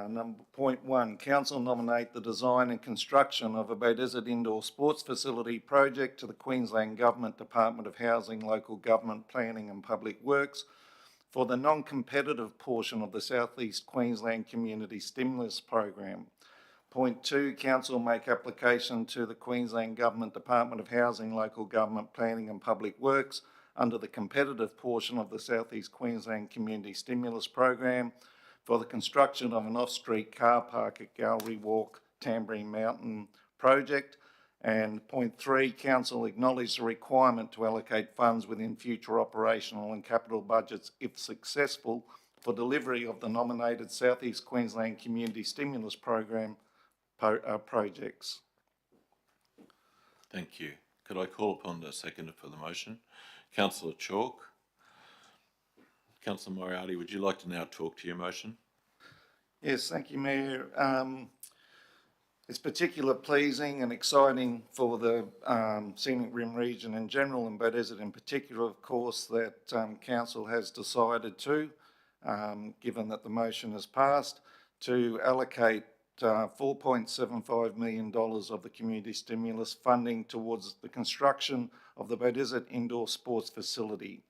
number point 1, Council nominate the design and construction of a Beaudesert indoor sports facility project to the Queensland Government Department of Housing, Local Government, Planning and Public Works for the non-competitive portion of the South East Queensland Community Stimulus Program. Point 2, Council make application to the Queensland Government Department of Housing, Local Government, Planning and Public Works under the competitive portion of the South East Queensland Community Stimulus Program for the construction of an off-street car park at Gallery Walk, Tamborine Mountain project. And point 3, Council acknowledge the requirement to allocate funds within future operational and capital budgets, if successful, for delivery of the nominated South East Queensland Community Stimulus Program projects. Thank you. Could I call upon the seconder for the motion? Councillor Chalk. Councillor Moriarty, would you like to now talk to your motion? Yes, thank you, Mayor. It's particularly pleasing and exciting for the Scenic Rim region in general and Beaudesert in particular, of course, that Council has decided to, given that the motion has passed, to allocate $4.75 million of the community stimulus funding towards the construction of the Beaudesert indoor sports facility.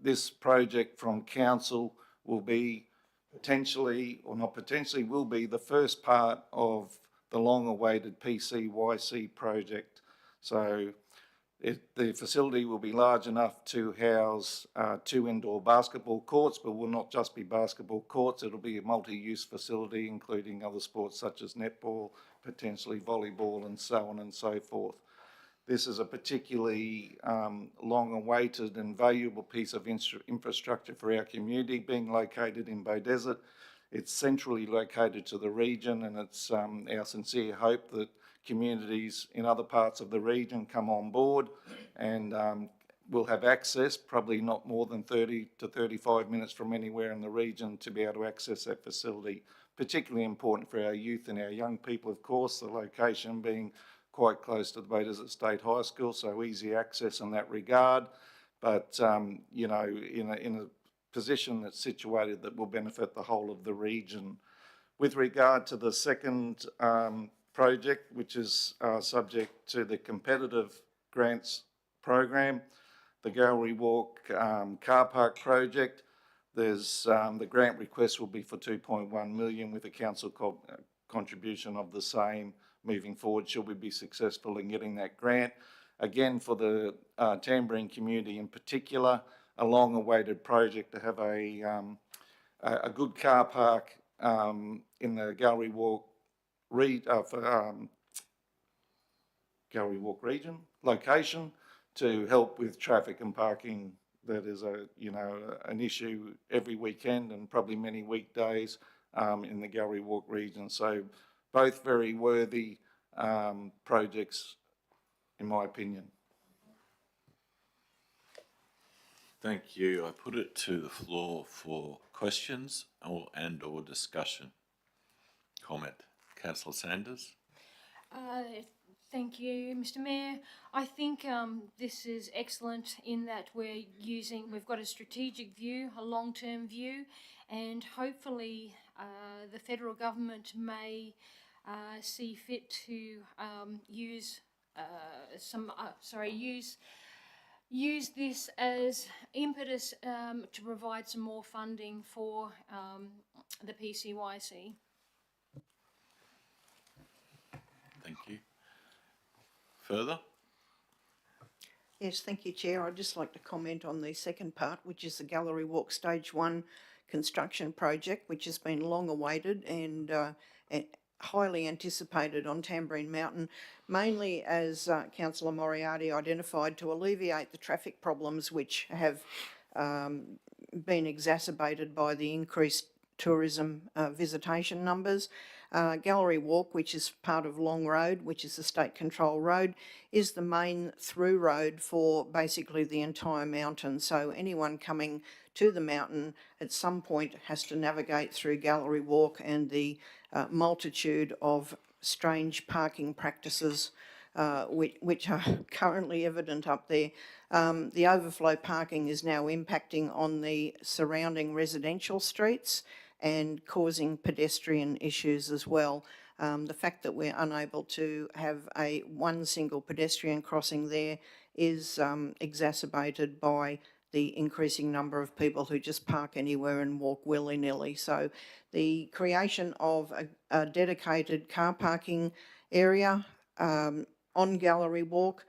This project from Council will be potentially, or not potentially, will be the first part of the long-awaited PCYC project. So the facility will be large enough to house 2 indoor basketball courts, but will not just be basketball courts, it'll be a multi-use facility including other sports such as netball, potentially volleyball and so on and so forth. This is a particularly long-awaited and valuable piece of infrastructure for our community, being located in Beaudesert. It's centrally located to the region, and it's our sincere hope that communities in other parts of the region come on board and will have access, probably not more than 30 to 35 minutes from anywhere in the region, to be able to access that facility. Particularly important for our youth and our young people, of course, the location being quite close to the Beaudesert State High School, so easy access in that regard. But, you know, in a position that's situated that will benefit the whole of the region. With regard to the second project, which is subject to the competitive grants program, the Gallery Walk car park project, there's the grant request will be for 2.1 million with a council contribution of the same moving forward should we be successful in getting that grant. Again, for the Tamborine community in particular, a long-awaited project to have a good car park in the Gallery Walk Gallery Walk region location to help with traffic and parking. That is an issue every weekend and probably many weekdays in the Gallery Walk region. So both very worthy projects, in my opinion. Thank you. I put it to the floor for questions or discussion. Comment. Councillor Sanders. Thank you, Mr. Mayor. I think this is excellent in that we've got a strategic view, a long-term view, and hopefully the federal government may see fit to use this as impetus to provide some more funding for the PCYC. Thank you. Further? Yes, thank you, Chair. I'd just like to comment on the second part, which is the Gallery Walk Stage 1 construction project, which has been long awaited and highly anticipated on Tamborine Mountain, mainly as Councillor Moriarty identified, to alleviate the traffic problems which have been exacerbated by the increased tourism visitation numbers. Gallery Walk, which is part of Long Road, which is a state control road, is the main through road for basically the entire mountain. So anyone coming to the mountain at some point has to navigate through Gallery Walk and the multitude of strange parking practices which are currently evident up there. The overflow parking is now impacting on the surrounding residential streets and causing pedestrian issues as well. The fact that we're unable to have one single pedestrian crossing there is exacerbated by the increasing number of people who just park anywhere and walk willy-nilly. So the creation of a dedicated car parking area on Gallery Walk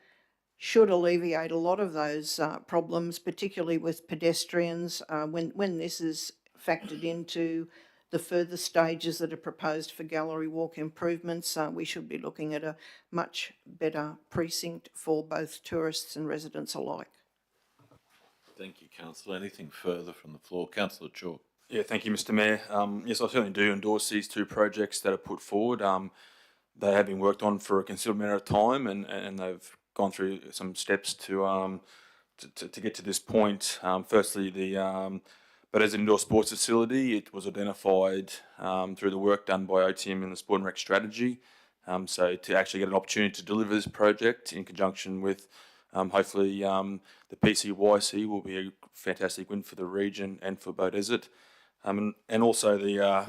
should alleviate a lot of those problems, particularly with pedestrians. When this is factored into the further stages that are proposed for Gallery Walk improvements, we should be looking at a much better precinct for both tourists and residents alike. Thank you, Councillor. Anything further from the floor? Councillor Chalk. Yeah, thank you, Mr. Mayor. Yes, I certainly do endorse these two projects that are put forward. They have been worked on for a considerable amount of time, and they've gone through some steps to get to this point. Firstly, but as an indoor sports facility, it was identified through the work done by OTM in the Sport and Rec strategy. So to actually get an opportunity to deliver this project in conjunction with hopefully the PCYC will be a fantastic win for the region and for Beaudesert. And also the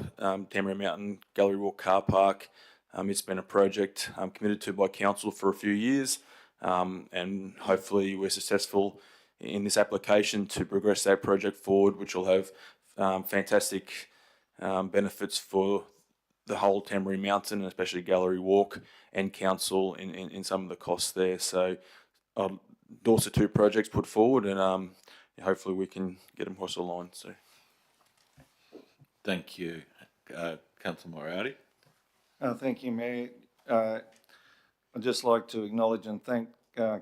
Tamborine Mountain Gallery Walk car park. It's been a project committed to by council for a few years, and hopefully we're successful in this application to progress that project forward, which will have fantastic benefits for the whole Tamborine Mountain, and especially Gallery Walk and council in some of the costs there. So I'll endorse the two projects put forward, and hopefully we can get them across the line. So, thank you, Councillor Moriarty. Thank you, Mayor. I'd just like to acknowledge and thank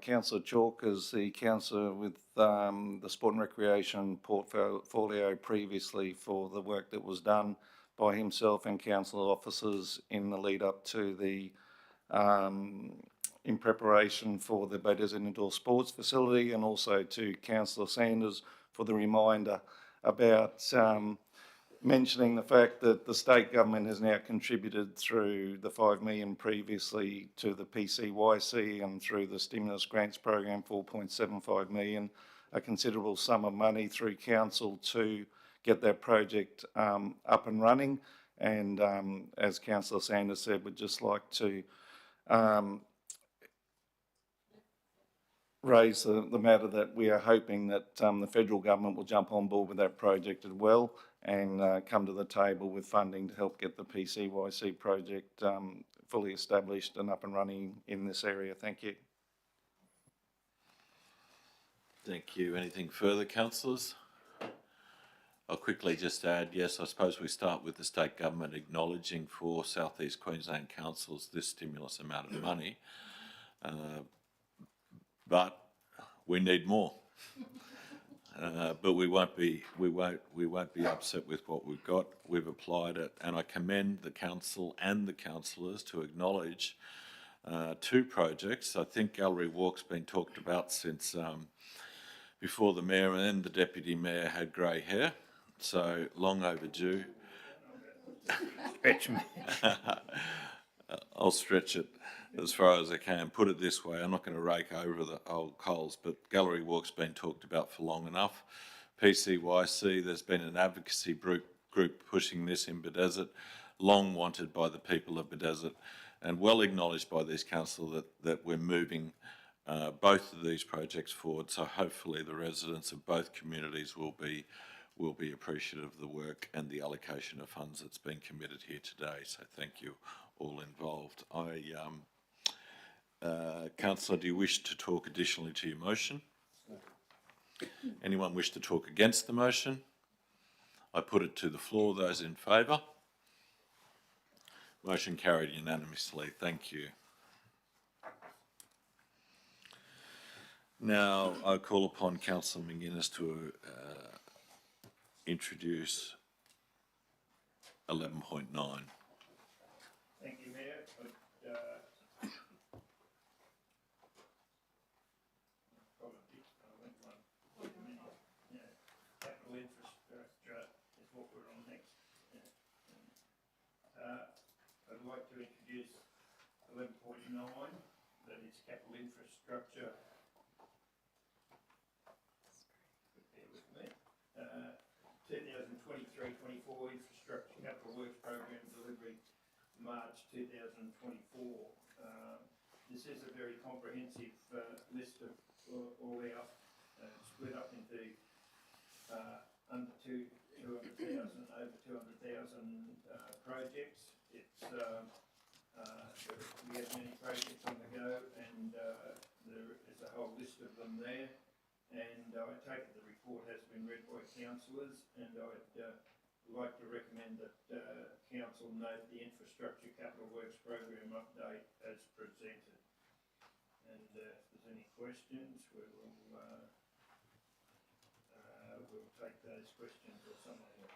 Councillor Chalk as the councillor with the Sport and Recreation portfolio previously for the work that was done by himself and council officers in the lead up to the in preparation for the Beaudesert Indoor Sports Facility, and also to Councillor Sanders for the reminder about mentioning the fact that the state government has now contributed through the $5 million previously to the PCYC and through the stimulus grants program, $4.75 million, a considerable sum of money through council to get that project up and running. And as Councillor Sanders said, we'd just like to raise the matter that we are hoping that the federal government will jump on board with that project as well, and come to the table with funding to help get the PCYC project fully established and up and running in this area. Thank you. Thank you. Anything further, councillors? I'll quickly just add, yes, I suppose we start with the state government acknowledging for South East Queensland councils this stimulus amount of money, but we need more. But we won't be upset with what we've got. We've applied it, and I commend the council and the councillors to acknowledge two projects. I think Gallery Walk's been talked about since before the mayor and the deputy mayor had grey hair, so long overdue. Stretch me. I'll stretch it. as far as I can. Put it this way, I'm not going to rake over the old coals, but Gallery Walk's been talked about for long enough. PCYC, there's been an advocacy group pushing this in Bedesert, long wanted by the people of Bedesert, and well acknowledged by this council that we're moving both of these projects forward. So hopefully the residents of both communities will be appreciative of the work and the allocation of funds that's been committed here today. So thank you all involved. Councillor, do you wish to talk additionally to your motion? Anyone wish to talk against the motion? I put it to the floor. Those in favour? Motion carried unanimously. Thank you. Now I call upon Councillor McGuinness to introduce 11.9. Thank you, Mayor. Capital infrastructure is what we're on next. I'd like to introduce 11.9, that is capital infrastructure. Bear with me. 2023-24 infrastructure capital works program delivery, March 2024. This is a very comprehensive list of all our split up into under 200,000, over 200,000 projects. It's we have many projects on the go, and there is a whole list of them there. And I take it the report has been read by councillors, and I'd like to recommend that council note the infrastructure capital works program update as presented. And if there's any questions, we'll take those questions or some of them.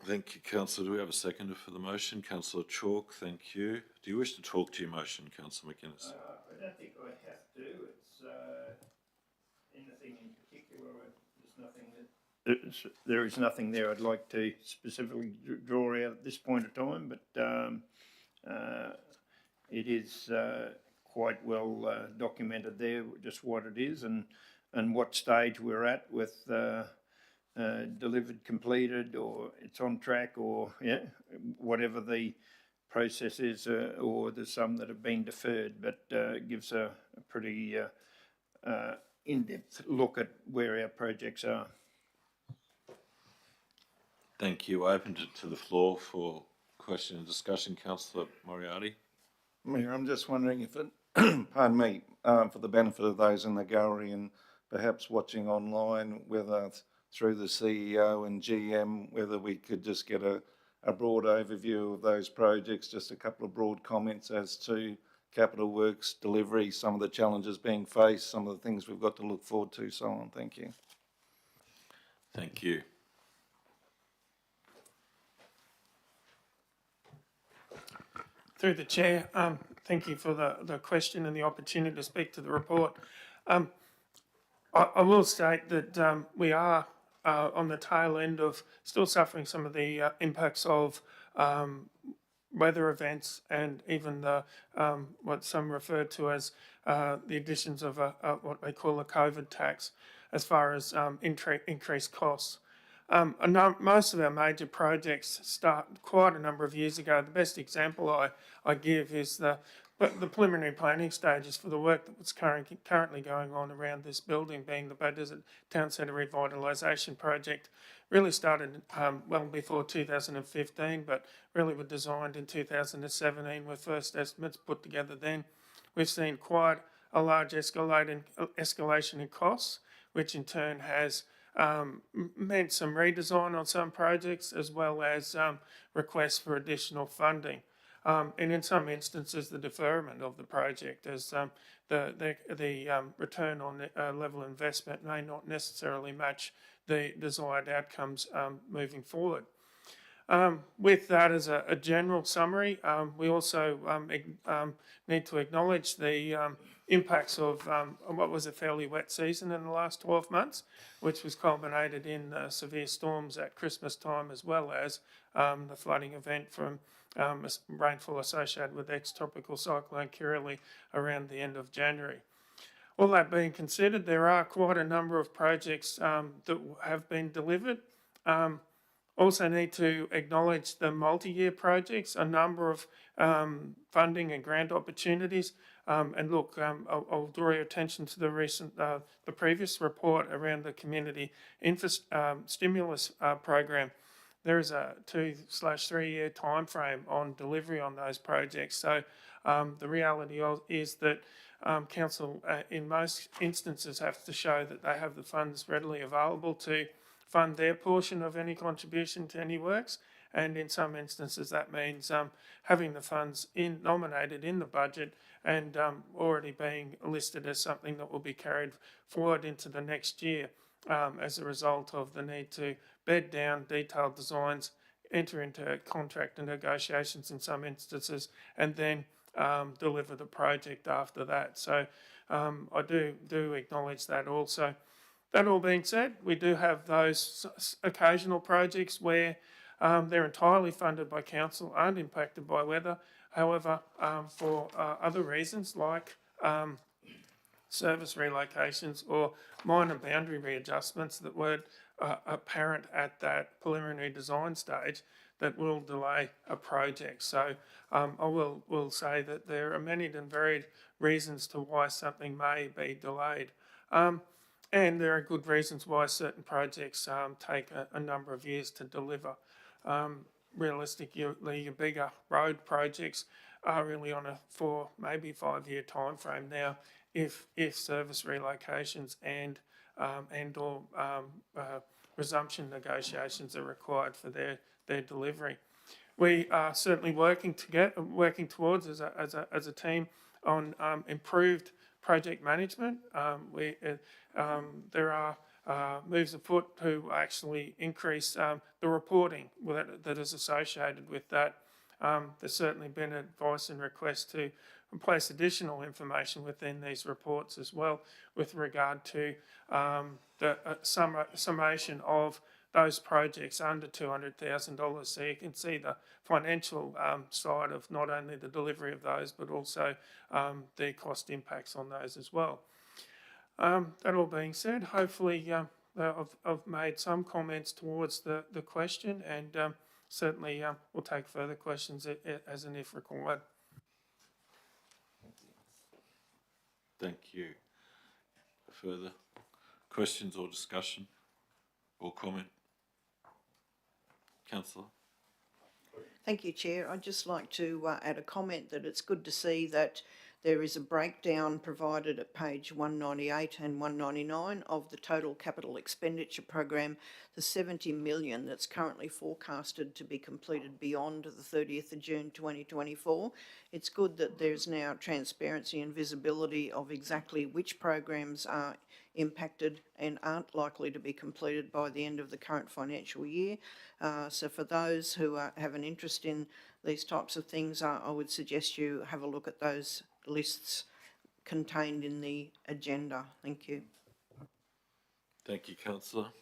Thank you, Councillor. Do we have a seconder for the motion? Councillor Chalk, thank you. Do you wish to talk to your motion, Councillor McGuinness? I don't think I have to. It's anything in particular. There's nothing that there is nothing there I'd like to specifically draw out at this point of time, but it is quite well documented there, just what it is and what stage we're at with delivered, completed, or it's on track, or whatever the process is, or there's some that have been deferred, but it gives a pretty in-depth look at where our projects are. Thank you. I opened it to the floor for question and discussion. Councillor Moriarty. Mayor, I'm just wondering if it, pardon me, for the benefit of those in the gallery and perhaps watching online, whether through the CEO and GM, whether we could just get a broad overview of those projects, just a couple of broad comments as to capital works delivery, some of the challenges being faced, some of the things we've got to look forward to, so on. Thank you. Thank you. Through the chair, thank you for the question and the opportunity to speak to the report. I will state that we are on the tail end of still suffering some of the impacts of weather events and even the what some refer to as the additions of what they call a COVID tax, as far as increased costs. Most of our major projects start quite a number of years ago. The best example I give is the preliminary planning stages for the work that was currently going on around this building, being the Bedesert Town Centre Revitalisation Project. Really started well before 2015, but really were designed in 2017 with first estimates put together then. We've seen quite a large escalation in costs, which in turn has meant some redesign on some projects, as well as requests for additional funding. And in some instances, the deferment of the project, as the return on level of investment may not necessarily match the desired outcomes moving forward. With that as a general summary, we also need to acknowledge the impacts of what was a fairly wet season in the last 12 months, which was culminated in severe storms at Christmas time, as well as the flooding event from rainfall associated with ex-tropical cyclone Kirrily around the end of January. All that being considered, there are quite a number of projects that have been delivered. Also need to acknowledge the multi-year projects, a number of funding and grant opportunities. And look, I'll draw your attention to the previous report around the community stimulus program. There is a 2/3 year time frame on delivery on those projects. So the reality is that council, in most instances, have to show that they have the funds readily available to fund their portion of any contribution to any works, and in some instances that means having the funds nominated in the budget and already being listed as something that will be carried forward into the next year as a result of the need to bed down detailed designs, enter into contract and negotiations in some instances, and then deliver the project after that. So I do acknowledge that also. That all being said, we do have those occasional projects where they're entirely funded by council, aren't impacted by weather. However, for other reasons like service relocations or minor boundary readjustments that weren't apparent at that preliminary design stage, that will delay a project. So I will say that there are many and varied reasons to why something may be delayed. And there are good reasons why certain projects take a number of years to deliver. Realistically, your bigger road projects are really on a 4, maybe 5 year time frame now, if service relocations and or resumption negotiations are required for their delivery. We are certainly working towards as a team on improved project management. There are moves afoot to actually increase the reporting that is associated with that. There's certainly been advice and requests to place additional information within these reports as well with regard to the summation of those projects under $200,000, so you can see the financial side of not only the delivery of those but also the cost impacts on those as well. That all being said, hopefully I've made some comments towards the question, and certainly we'll take further questions as and if required. Thank you. Further questions or discussion or comment? Councillor. Thank you, Chair. I'd just like to add a comment that it's good to see that there is a breakdown provided at page 198 and 199 of the total capital expenditure program, the 70 million that's currently forecasted to be completed beyond the 30th of June 2024. It's good that there's now transparency and visibility of exactly which programs are impacted and aren't likely to be completed by the end of the current financial year. So for those who have an interest in these types of things, I would suggest you have a look at those lists contained in the agenda. Thank you. Thank you, Councillor.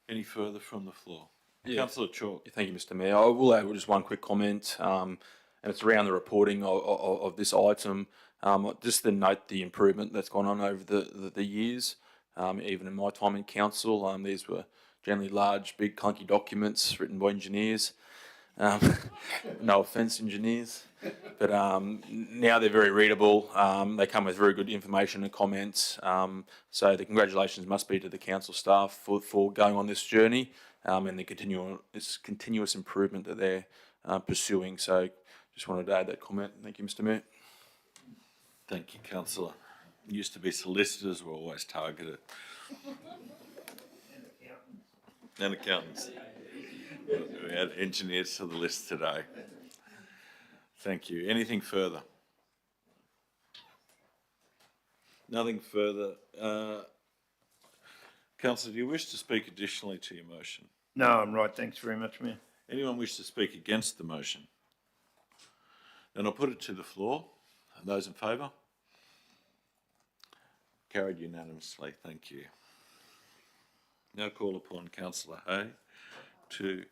Any further from the floor? Yeah. Councillor Chalk. Thank you, Mr. Mayor. I will add just one quick comment, and it's around the reporting of this item. Just to note the improvement that's gone on over the years, even in my time in council. These were generally large, big, clunky documents written by engineers. No offence, engineers, but now they're very readable. They come with very good information and comments. So the congratulations must be to the council staff for going on this journey and the continuous improvement that they're pursuing. So just wanted to add that comment. Thank you, Mr. Mayor. Thank you, Councillor. Used to be solicitors were always targeted. And accountants. We add engineers to the list today. Thank you. Anything further? Nothing further. Councillor, do you wish to speak additionally to your motion? No, I'm right. Thanks very much, Mayor. Anyone wish to speak against the motion? Then I'll put it to the floor. Those in favour? Carried unanimously, thank you. Now call upon Councillor Hay to...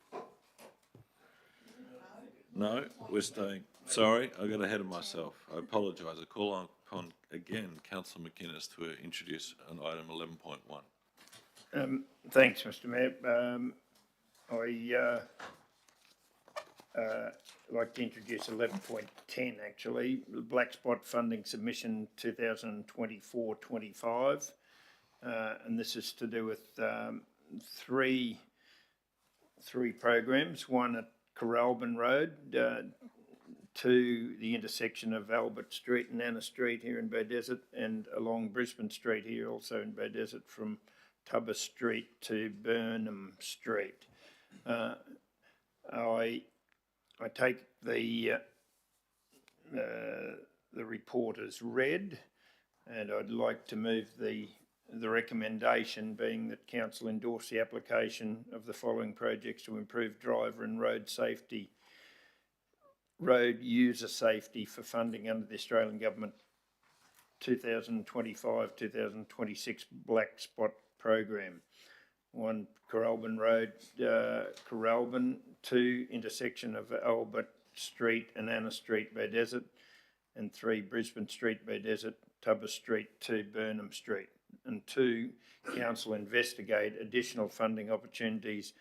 No, we're staying. Sorry, I got ahead of myself. I apologise. I call upon again Councillor McInnes to introduce an item 11.1. Thanks, Mr Mayor. Like to introduce 11.10 actually, the black spot funding submission 2024-25. And this is to do with three programs, one at Coralbin Road, to the intersection of Albert Street and Anna Street here in Beaudesert, and along Brisbane Street here also in Beaudesert from Tubber Street to Burnham Street. I take the report as read, and I'd like to move the recommendation being that Council endorse the application of the following projects to improve driver and road user safety for funding under the Australian Government 2025-2026 Black Spot Program. 1, Coralbin Road, Coralbin. 2, intersection of Albert Street and Anna Street, Beaudesert. And 3, Brisbane Street, Beaudesert, Tubber Street to Burnham Street. And 2, Council investigate additional funding opportunities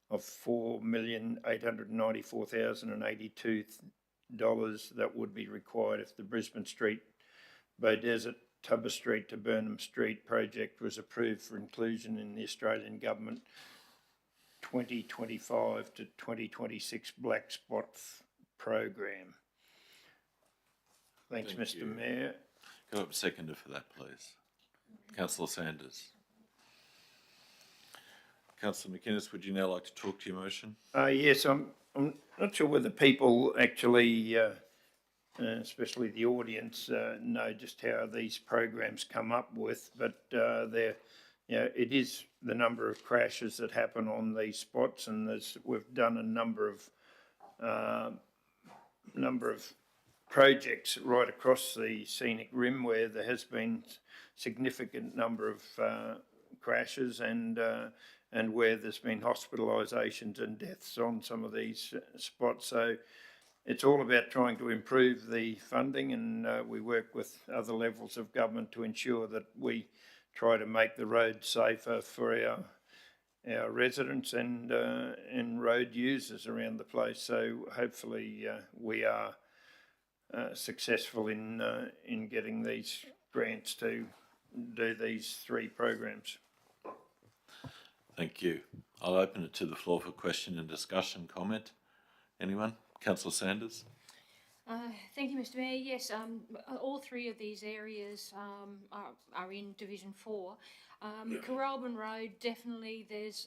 of $4,894,082 that would be required if the Brisbane Street, Beaudesert, Tubber Street to Burnham Street project was approved for inclusion in the Australian Government 2025 to 2026 Black Spot Program. Thanks, Thank Mr you. Mayor. Can I have a seconder for that, please? Councillor Sanders. Councillor McInnes, would you now like to talk to your motion? Yes, I'm not sure whether people actually, especially the audience, know just how these programs come up with, but it is the number of crashes that happen on these spots, and we've done a number of projects right across the scenic rim where there has been significant number of crashes and where there's been hospitalisations and deaths on some of these spots. So it's all about trying to improve the funding, and we work with other levels of government to ensure that we try to make the roads safer for our residents and road users around the place. So hopefully we are successful in getting these grants to do these 3 programs. Thank you. I'll open it to the floor for question and discussion. Comment? Anyone? Councillor Sanders. Thank you, Mr Mayor. Yes, all 3 of these areas are in Division 4. Coralbin Road, definitely there's,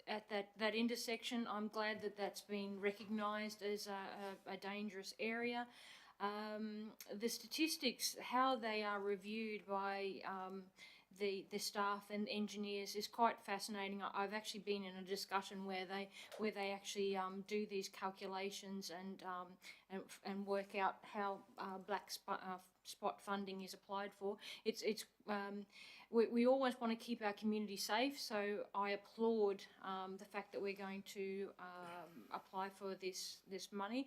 at that intersection, I'm glad that that's been recognised as a dangerous area. The statistics, how they are reviewed by the staff and engineers is quite fascinating. I've actually been in a discussion where they actually do these calculations and work out how black spot funding is applied for. We always want to keep our community safe, so I applaud the fact that we're going to apply for this money.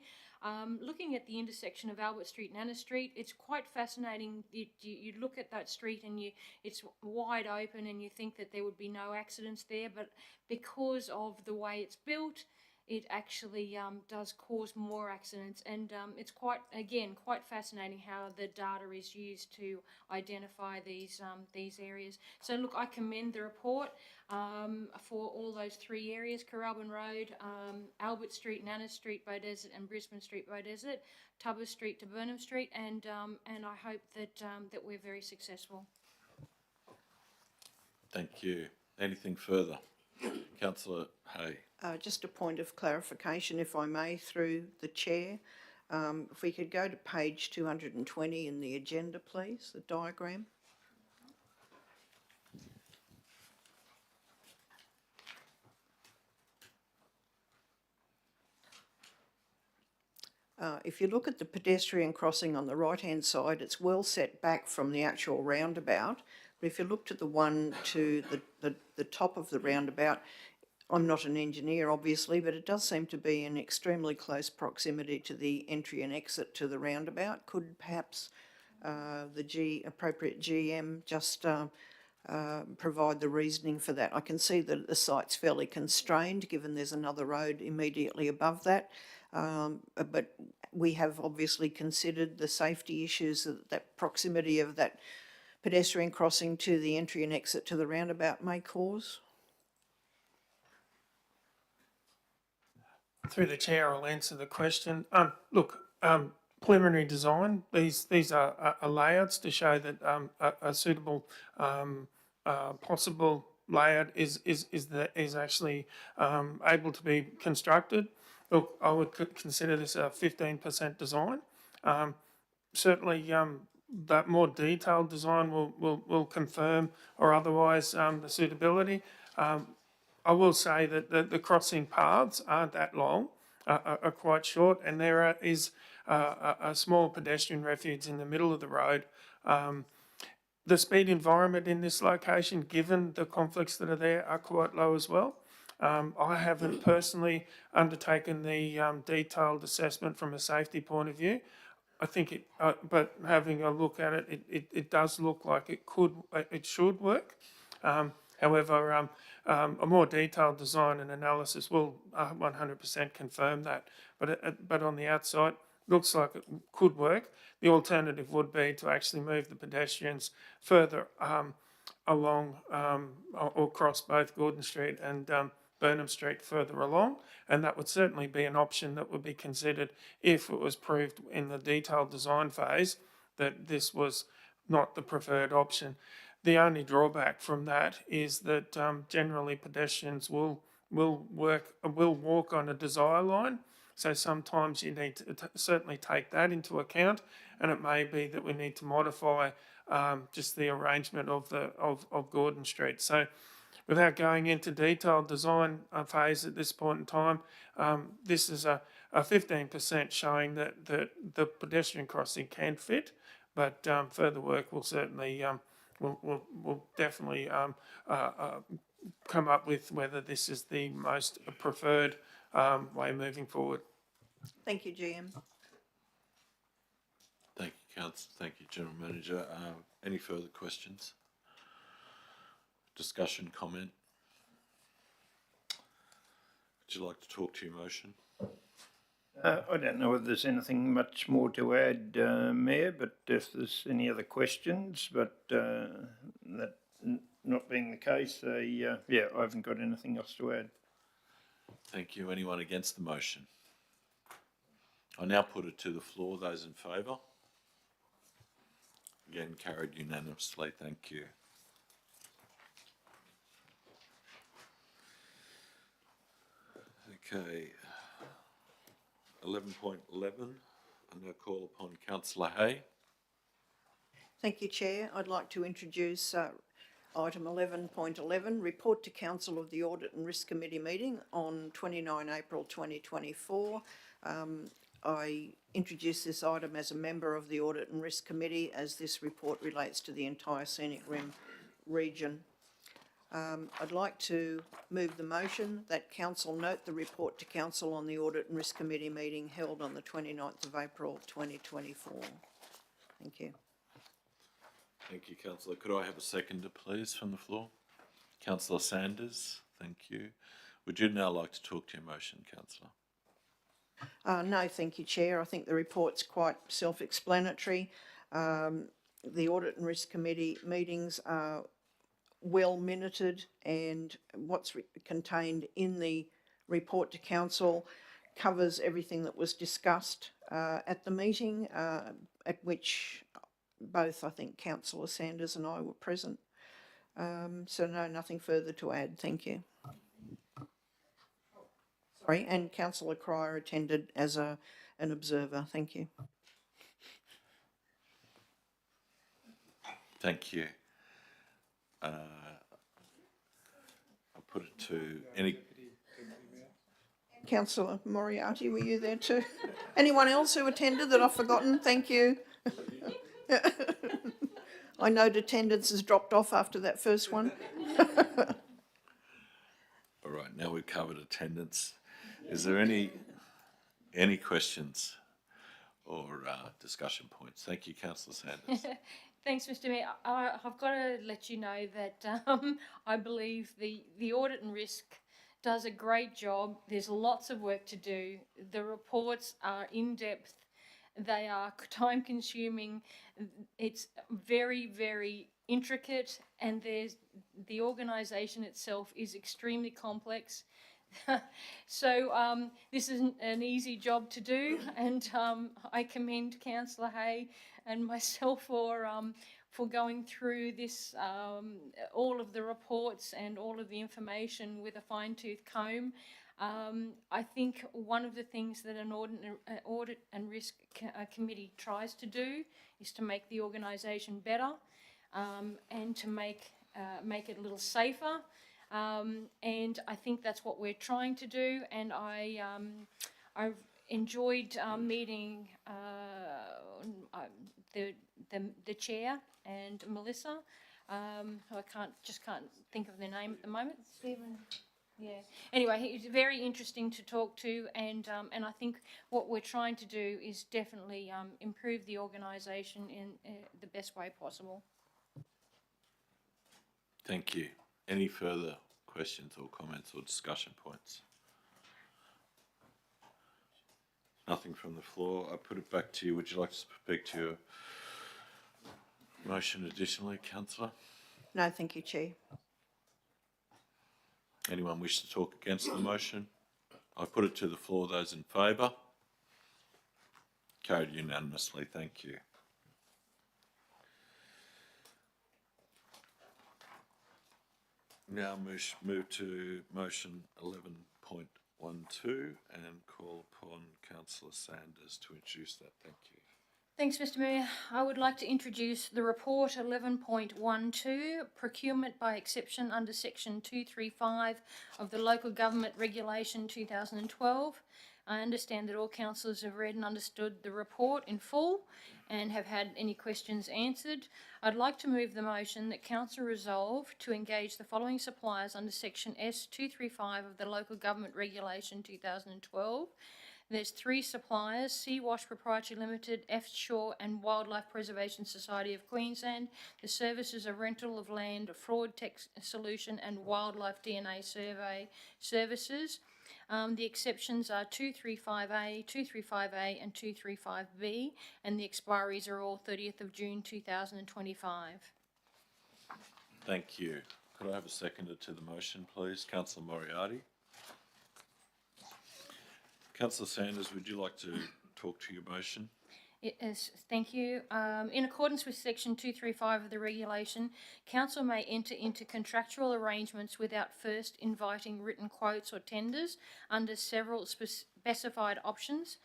Looking at the intersection of Albert Street and Anna Street, it's quite fascinating. You look at that street and it's wide open and you think that there would be no accidents there, but because of the way it's built, it actually does cause more accidents, and it's quite fascinating how the data is used to identify these areas. So look, I commend the report for all those 3 areas: Coralbin Road, Albert Street and Anna Street, Beaudesert, and Brisbane Street, Beaudesert, Tubber Street to Burnham Street, and I hope that we're very successful. Thank you. Anything further? Councillor Hay. Just a point of clarification, if I may, through the chair. If we could go to page 220 in the agenda, please, the diagram. If you look at the pedestrian crossing on the right-hand side, it's well set back from the actual roundabout. But if you look to the one to the top of the roundabout, I'm not an engineer, obviously, but it does seem to be in extremely close proximity to the entry and exit to the roundabout. Could perhaps the appropriate GM just provide the reasoning for that? I can see that the site's fairly constrained, given there's another road immediately above that. But we have obviously considered the safety issues that proximity of that pedestrian crossing to the entry and exit to the roundabout may cause. Through the chair, I'll answer the question. Preliminary design. These are layouts to show that a suitable possible layout is actually able to be constructed. Look, I would consider this a 15% design. Certainly, that more detailed design will confirm or otherwise the suitability. I will say that the crossing paths aren't that long, are quite short, and there is a small pedestrian refuge in the middle of the road. The speed environment in this location, given the conflicts that are there, are quite low as well. I haven't personally undertaken the detailed assessment from a safety point of view. I think but having a look at it, it does look like it should work. However, a more detailed design and analysis will 100% confirm that. But on the outside, looks like it could work. The alternative would be to actually move the pedestrians further along or cross both Gordon Street and Burnham Street further along, and that would certainly be an option that would be considered if it was proved in the detailed design phase that this was not the preferred option. The only drawback from that is that generally pedestrians will walk on a desire line, so sometimes you need to certainly take that into account, and it may be that we need to modify just the arrangement of Gordon Street. So, without going into detailed design phase at this point in time, this is a 15% showing that the pedestrian crossing can fit, but further work will certainly will definitely come up with whether this is the most preferred way moving forward. Thank you, GM. Thank you, Councillor. Thank you, General Manager. Any further questions? Discussion, comment? Would you like to talk to your motion? I don't know whether there's anything much more to add, Mayor, but if there's any other questions, but that not being the case, I haven't got anything else to add. Thank you. Anyone against the motion? I now put it to the floor. Those in favour? Again, carried unanimously. Thank you. Okay. 11.11. I now call upon Councillor Hay. Thank you, Chair. I'd like to introduce item 11.11, report to Council of the Audit and Risk Committee meeting on 29 April 2024. I introduced this item as a member of the Audit and Risk Committee as this report relates to the entire Scenic Rim region. I'd like to move the motion that Council note the report to Council on the Audit and Risk Committee meeting held on the 29th of April 2024. Thank you. Thank you, Councillor. Could I have a seconder, please, from the floor? Councillor Sanders, thank you. Would you now like to talk to your motion, Councillor? No, thank you, Chair. I think the report's quite self-explanatory. The Audit and Risk Committee meetings are well minuted, and what's contained in the report to Council covers everything that was discussed at the meeting, at which both, I think, Councillor Sanders and I were present. So no, nothing further to add. Thank you. Sorry, and Councillor Cryer attended as an observer. Thank you. Thank you. I'll put it to any... Councillor Moriarty, were you there too? Anyone else who attended that I've forgotten? Thank you. I note attendance has dropped off after that first one. All right, now we've covered attendance. Is there any questions or discussion points? Thank you, Councillor Sanders. Thanks, Mr. Mayor. I've got to let you know that I believe the audit and risk does a great job. There's lots of work to do. The reports are in-depth. They are time-consuming. It's very, very intricate, and the organisation itself is extremely complex. So this isn't an easy job to do, and I commend Councillor Hay and myself for going through this, all of the reports and all of the information with a fine-tooth comb. I think one of the things that an audit and risk committee tries to do is to make the organisation better, and to make it a little safer. And I think that's what we're trying to do. And I've enjoyed meeting the chair and Melissa, who I can't think of their name at the moment. Stephen. Yeah. Anyway, it's very interesting to talk to, and I think what we're trying to do is definitely improve the organisation in the best way possible. Thank you. Any further questions or comments or discussion points? Nothing from the floor. I put it back to you. Would you like to speak to your motion additionally, Councillor? No, thank you, Chair. Anyone wish to talk against the motion? I put it to the floor. Those in favour? Carried unanimously. Thank you. Now move to motion 11.12 and call upon Councillor Sanders to introduce that. Thank you. Thanks, Mr. Mayor. I would like to introduce the report 11.12, procurement by exception under section 235 of the Local Government Regulation 2012. I understand that all councillors have read and understood the report in full and have had any questions answered. I'd like to move the motion that Council resolve to engage the following suppliers under section S235 of the Local Government Regulation 2012. There's 3 suppliers: Sea Wash Proprietary Limited, F Shore and Wildlife Preservation Society of Queensland. The services are rental of land, fraud tech solution and wildlife DNA survey services. The exceptions are 235A, 235A and 235B, and the expiries are all 30th of June 2025. Thank you. Could I have a seconder to the motion, please? Councillor Moriarty. Councillor Sanders, would you like to talk to your motion? Yes, thank you. In accordance with section 235 of the regulation, council may enter into contractual arrangements without first inviting written quotes or tenders under several specified options.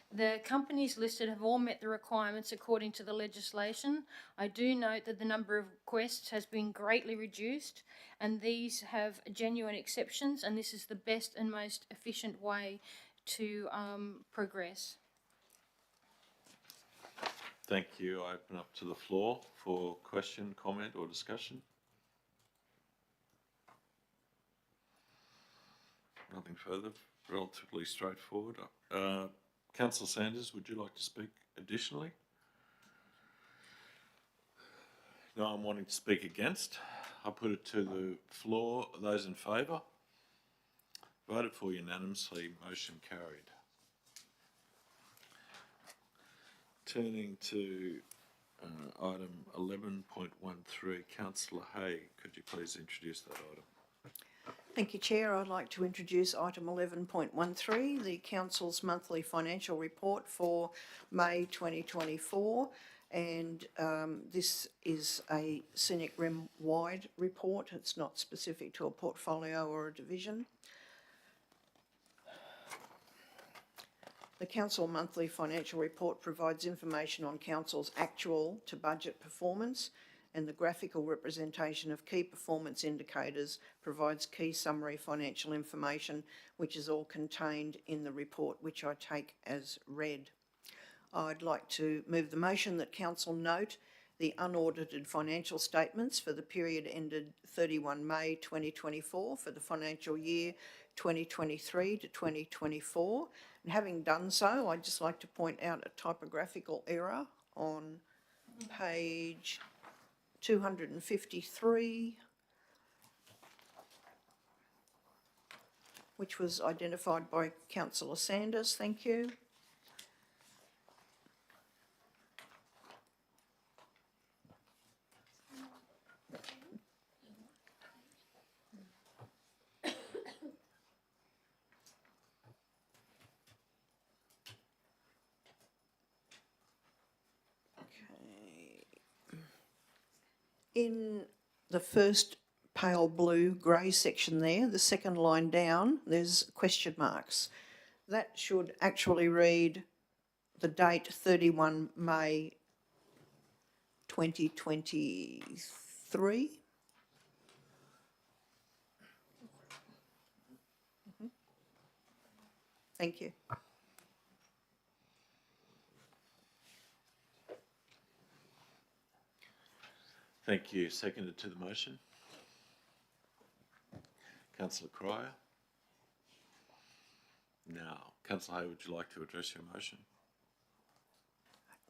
The companies listed have all met the requirements according to the legislation. I do note that the number of requests has been greatly reduced, and these have genuine exceptions, and this is the best and most efficient way to progress. Thank you. I open up to the floor for question, comment or discussion. Nothing further. Relatively straightforward. Councillor Sanders, would you like to speak additionally? No one wanting to speak against. I put it to the floor. Those in favour? Voted for unanimously. Motion carried. Turning to item 11.13, Councillor Hay, could you please introduce that item? Thank you, Chair. I'd like to introduce item 11.13, the Council's monthly financial report for May 2024. And this is a Scenic Rim-wide report. It's not specific to a portfolio or a division. The Council monthly financial report provides information on Council's actual to budget performance and the graphical representation of key performance indicators provides key summary financial information, which is all contained in the report, which I take as read. I'd like to move the motion that Council note the unaudited financial statements for the period ended 31 May 2024 for the financial year 2023 to 2024. And having done so, I'd just like to point out a typographical error on page 253, which was identified by Councillor Sanders. Thank you. In the first pale blue grey section there, the second line down, there's question marks. That should actually read the date 31 May 2023. Thank you. Thank you. Seconded to the motion. Councillor Cryer. Now, Councillor Hay, would you like to address your motion?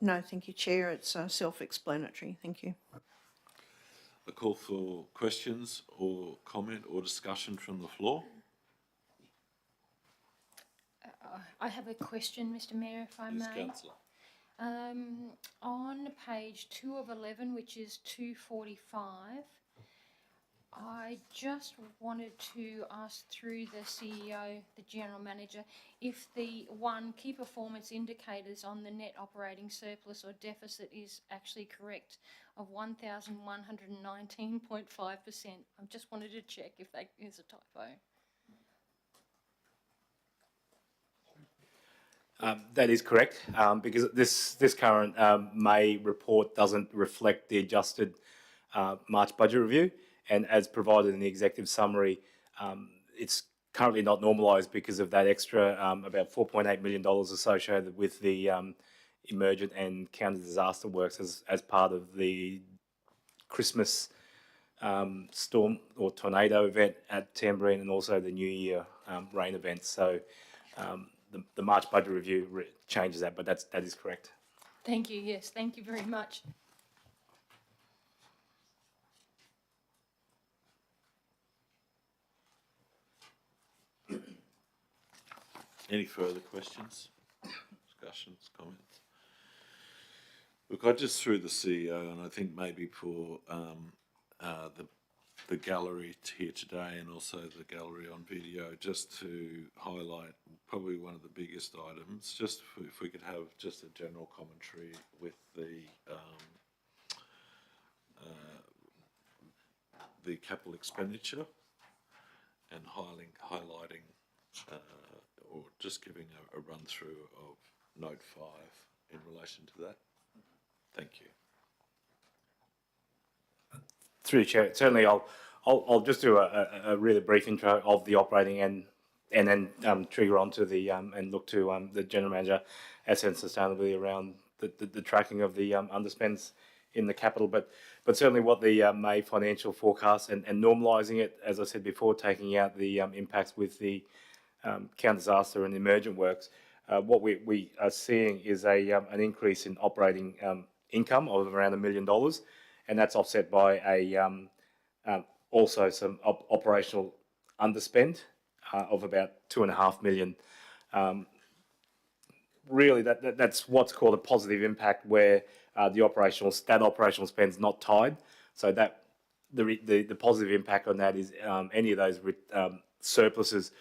No, thank you, Chair. It's self-explanatory. Thank you. A call for questions or comment or discussion from the floor. I have a question, Mr Mayor, if I Yes, may. Councillor. On page 2 of 11, which is 245, I just wanted to ask through the CEO, the General Manager, if the key performance indicators on the net operating surplus or deficit is actually correct of 1,119.5%. I just wanted to check if that is a typo. That is correct, because this current May report doesn't reflect the adjusted March budget review, and as provided in the executive summary, it's currently not normalised because of that extra about $4.8 million associated with the emergent and counter disaster works as part of the Christmas storm or tornado event at Tamborine, and also the New Year rain event. So the March budget review changes that, but that is correct. Thank you. Yes, thank you very much. Any further questions, discussions, comments? Look, I just threw the CEO, and I think maybe for the gallery here today and also the gallery on video, just to highlight probably one of the biggest items, just if we could have just a general commentary with the capital expenditure and highlighting or just giving a run through of note 5 in relation to that. Thank you. Through the Chair, certainly I'll just do a really brief intro of the operating and then trigger onto the and look to the General Manager Asset and Sustainability around the tracking of the underspends in the capital, but certainly what the May financial forecast and normalising it, as I said before, taking out the impacts with the counter disaster and emergent works. What we are seeing is an increase in operating income of around $1 million, and that's offset by also some operational underspend of about $2.5 million. Really, that's what's called a positive impact, where the operational spend is not tied. So that the positive impact on that is any of those surpluses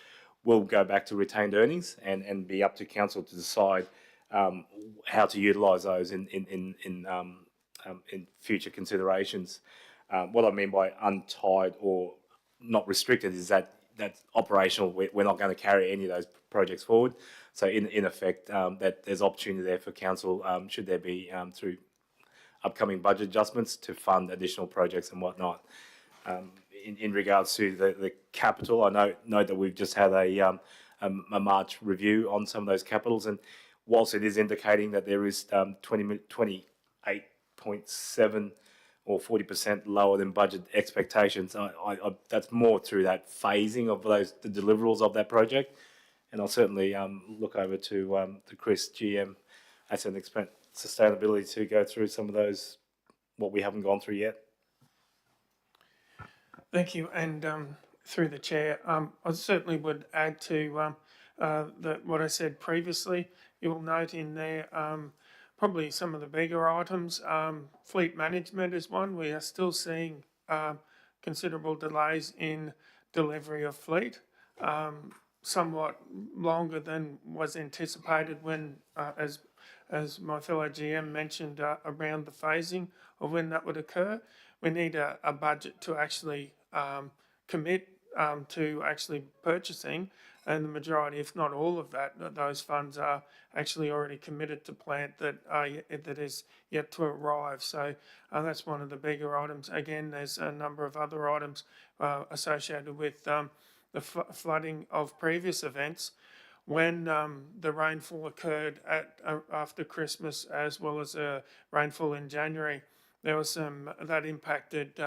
will go back to retained earnings and be up to council to decide how to utilise those in future considerations. What I mean by untied or not restricted is that that's operational. We're not going to carry any of those projects forward. So in effect, that there's opportunity there for council should there be through upcoming budget adjustments to fund additional projects and whatnot. In regards to the capital, I know that we've just had a March review on some of those capitals, and whilst it is indicating that there is 28.7 or 40% lower than budget expectations, that's more through that phasing of the deliverables of that project. And I'll certainly look over to Chris, GM, Asset and Sustainability, to go through some of those, what we haven't gone through yet. Thank you, and through the chair, I certainly would add to what I said previously. You will note in there probably some of the bigger items. Fleet management is one. We are still seeing considerable delays in delivery of fleet, somewhat longer than was anticipated when, as my fellow GM mentioned, around the phasing of when that would occur. We need a budget to actually commit to actually purchasing, and the majority, if not all of those funds are actually already committed to plant that is yet to arrive. So that's one of the bigger items. Again, there's a number of other items associated with the flooding of previous events. When the rainfall occurred after Christmas, as well as rainfall in January, there was that impacted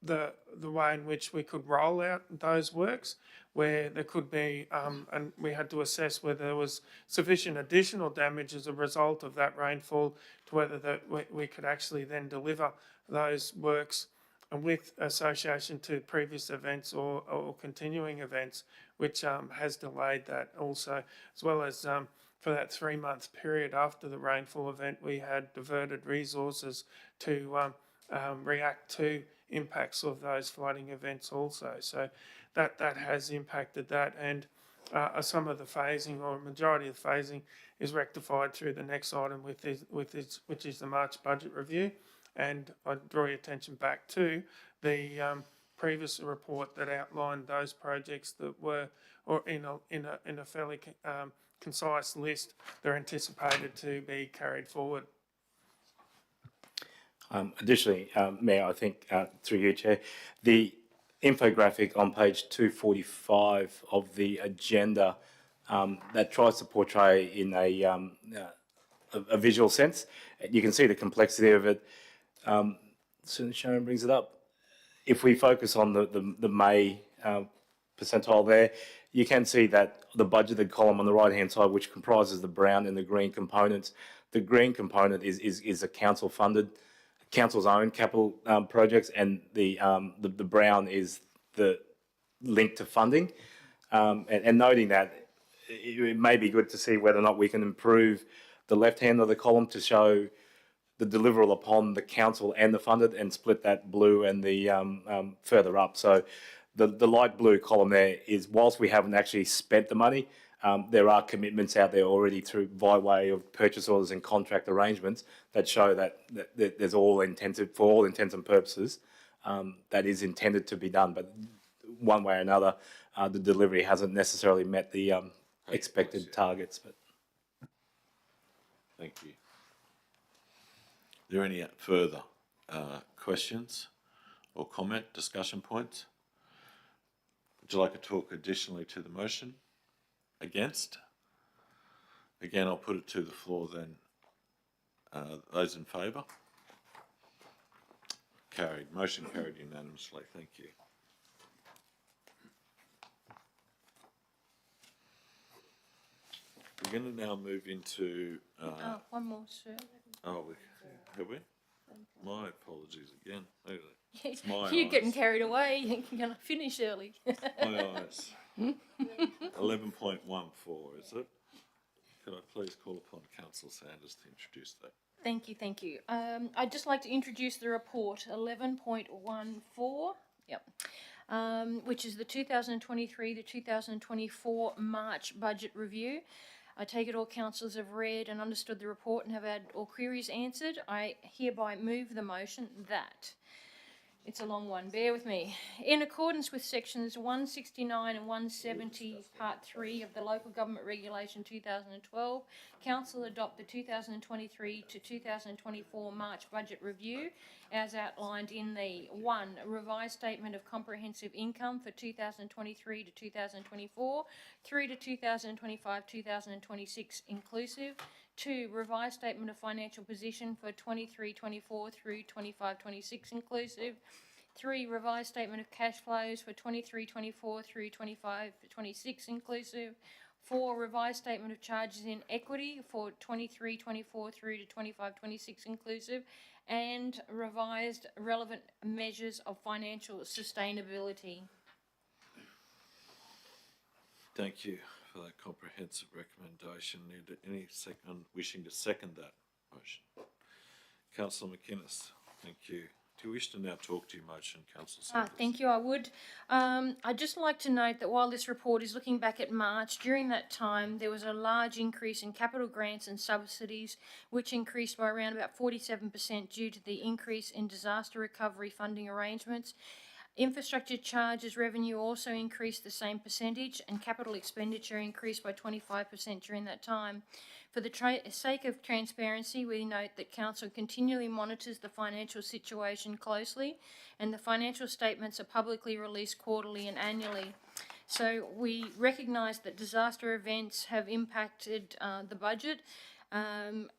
the way in which we could roll out those works, where there could be, and we had to assess whether there was sufficient additional damage as a result of that rainfall to whether we could actually then deliver those works with association to previous events or continuing events, which has delayed that also, as well as for that 3-month period after the rainfall event, we had diverted resources to react to impacts of those flooding events also. So that has impacted that, and some of the phasing, or majority of the phasing, is rectified through the next item, which is the March budget review. And I draw your attention back to the previous report that outlined those projects that were, or in a fairly concise list, they're anticipated to be carried forward. Additionally, Mayor, I think through you, Chair, the infographic on page 245 of the agenda that tries to portray in a visual sense. You can see the complexity of it. Soon as Sharon brings it up, if we focus on the May percentile there, you can see that the budgeted column on the right-hand side, which comprises the brown and the green components, the green component is a council's own capital projects, and the brown is the link to funding. And noting that it may be good to see whether or not we can improve the left hand of the column to show the deliverable upon the council and the funded, and split that blue and the further up. So the light blue column there is, whilst we haven't actually spent the money, there are commitments out there already by way of purchase orders and contract arrangements that show that there's for all intents and purposes, that is intended to be done. But one way or another, the delivery hasn't necessarily met the expected targets. But thank you. Are there any further questions or discussion points? Would you like to talk additionally to the motion? Against? Again, I'll put it to the floor then. Those in favour? Carried. Motion carried unanimously. Thank you. We're going to now move into... one more, sir. Oh, have we? My apologies again. It's You're getting carried away. You're going to finish early. My eyes. 11.14, is it? Could I please call upon Councillor Sanders to introduce that? Thank you. I'd just like to introduce the report 11.14, which is the 2023 to 2024 March budget review. I take it all councillors have read and understood the report and have had all queries answered. I hereby move the motion that It's a long one, bear with me. In accordance with sections 169 and 170, part 3 of the Local Government Regulation 2012, Council adopt the 2023 to 2024 March Budget Review as outlined in the 1. Revised Statement of Comprehensive Income for 2023 to 2024 through to 2025-2026 inclusive. 2. Revised Statement of Financial Position for 23-24 through 25-26 inclusive. 3. Revised Statement of Cash Flows for 23-24 through 25-26 inclusive. 4. Revised Statement of Charges in Equity for 23-24 through to 25-26 inclusive. And revised relevant measures of financial sustainability. Thank you for that comprehensive recommendation. Need any second wishing to second that motion? Councillor McInnes, thank you. Do you wish to now talk to your motion, Councillor Sanders? Thank you, I would. I'd just like to note that while this report is looking back at March, during that time there was a large increase in capital grants and subsidies, which increased by around about 47% due to the increase in disaster recovery funding arrangements. Infrastructure charges revenue also increased the same percentage, and capital expenditure increased by 25% during that time. For the sake of transparency, we note that Council continually monitors the financial situation closely, and the financial statements are publicly released quarterly and annually. So we recognise that disaster events have impacted the budget.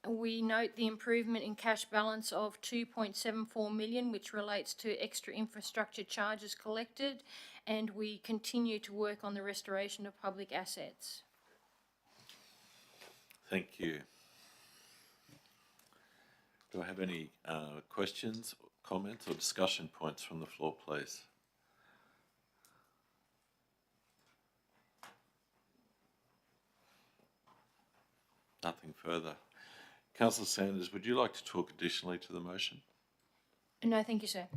We note the improvement in cash balance of 2.74 million, which relates to extra infrastructure charges collected, and we continue to work on the restoration of public assets. Thank you. Do I have any questions, comments or discussion points from the floor, please? Nothing further. Councillor Sanders, would you like to talk additionally to the motion? No, thank you, sir.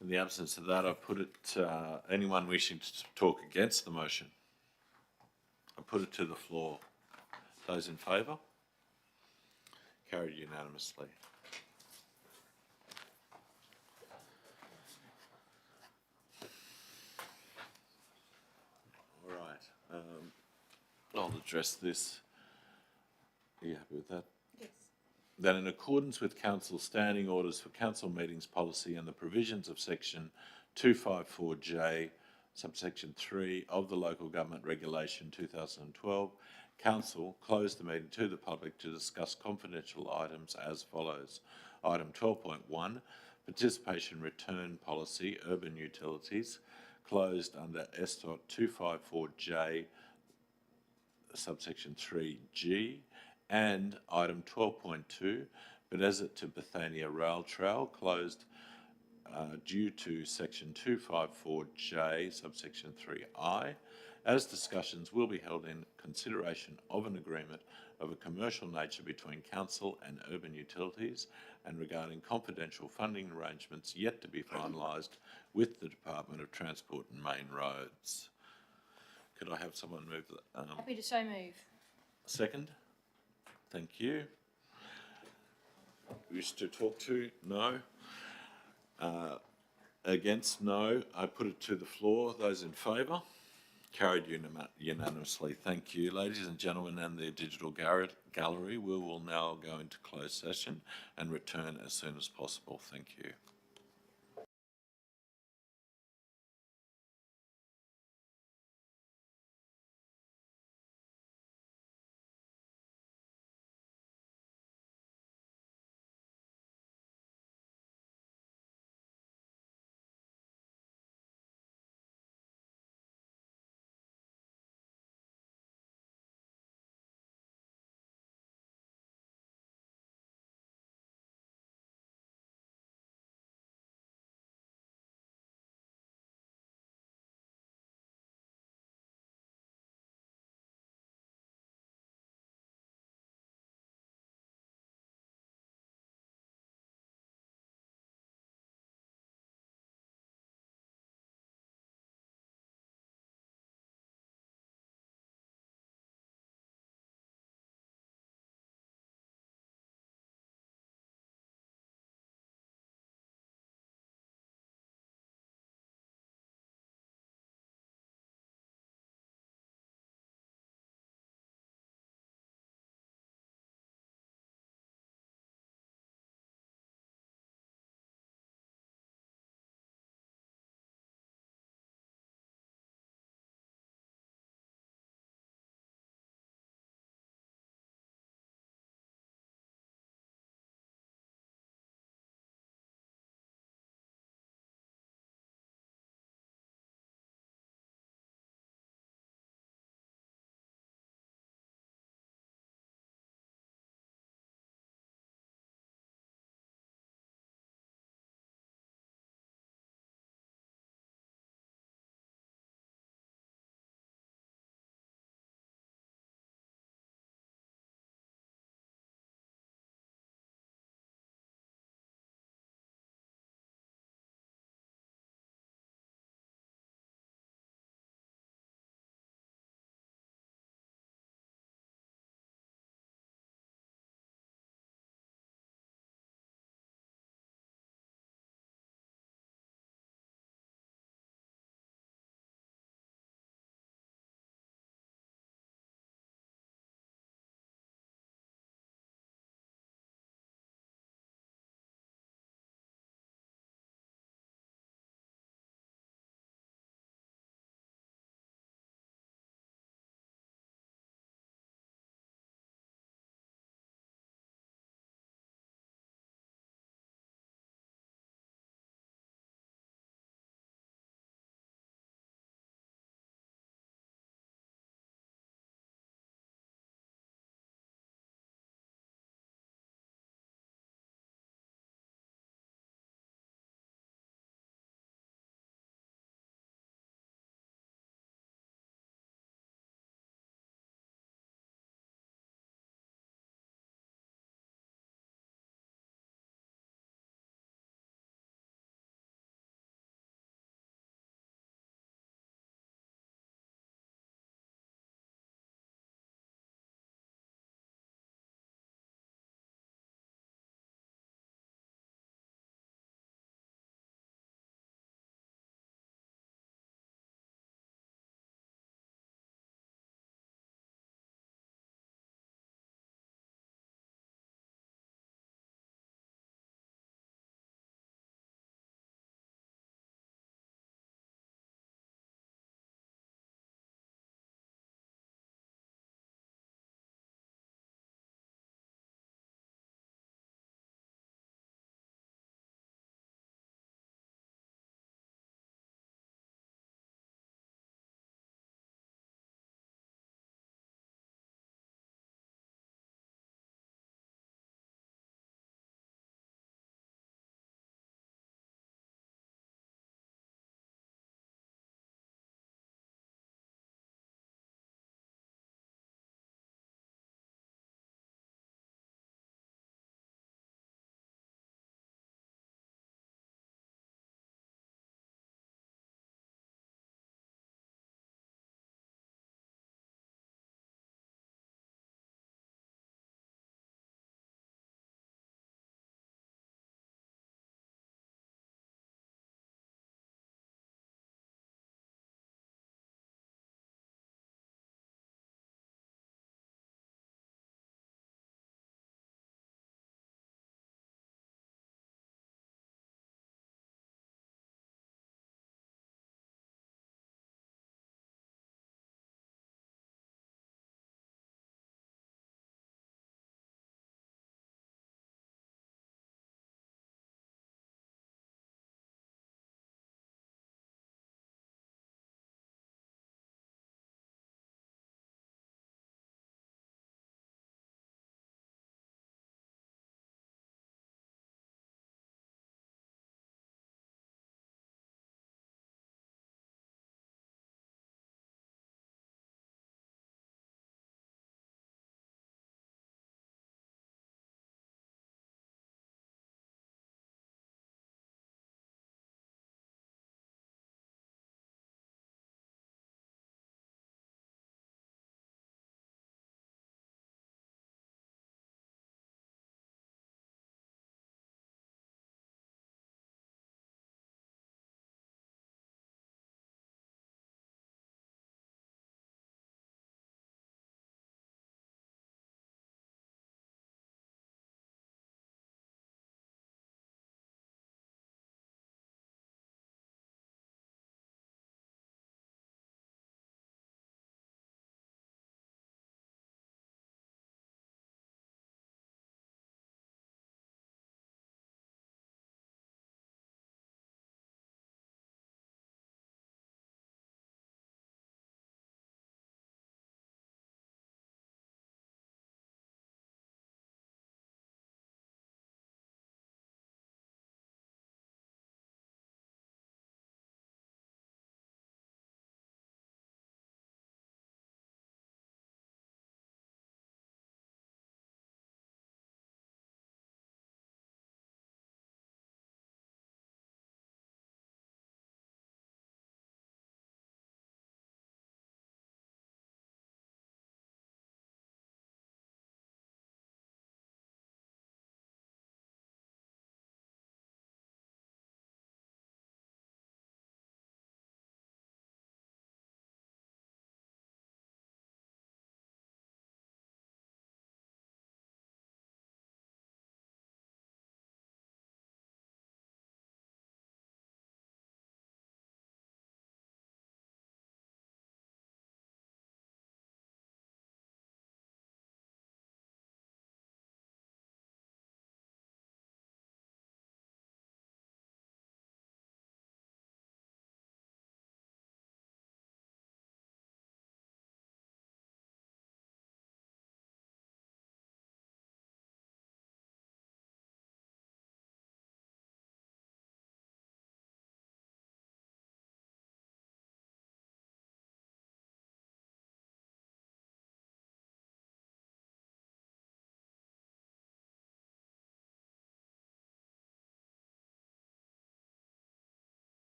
In the absence of that, I put it, anyone wishing to talk against the motion? I put it to the floor. Those in favour? Carried unanimously. All right. I'll address this. Are you happy with that? Yes. That in accordance with Council standing orders for council meetings policy and the provisions of section 254J, subsection 3 of the Local Government Regulation 2012, Council closed the meeting to the public to discuss confidential items as follows. Item 12.1, Participation Return Policy, Urban Utilities, closed under S.254J, subsection 3G, and item 12.2, Bedesset to Bethania Rail Trail, closed due to section 254J, subsection 3I, as discussions will be held in consideration of an agreement of a commercial nature between Council and Urban Utilities and regarding confidential funding arrangements yet to be finalised with the Department of Transport and Main Roads. Could I have someone move that? Happy to so move. Second? Thank you. Wish to talk to? No. Against? No. I put it to the floor. Those in favour? Carried unanimously. Thank you. Ladies and gentlemen, and the digital gallery, we will now go into closed session and return as soon as possible. Thank you.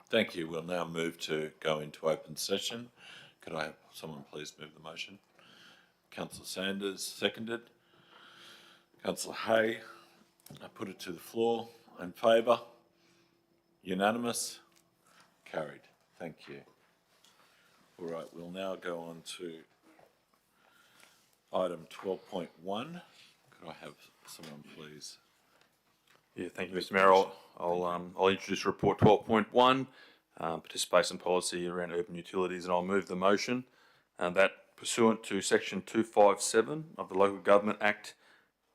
Thank you. We'll now move to go into open session. Could I have someone please move the motion? Councillor Sanders, seconded. Councillor Hay, I put it to the floor. In favour? Unanimous? Carried. Thank you. All right, we'll now go on to item 12.1. Could I have someone please? Yeah, thank you, Mr. Mayor. I'll introduce report 12.1, participation policy around urban utilities, and I'll move the motion that pursuant to section 257 of the Local Government Act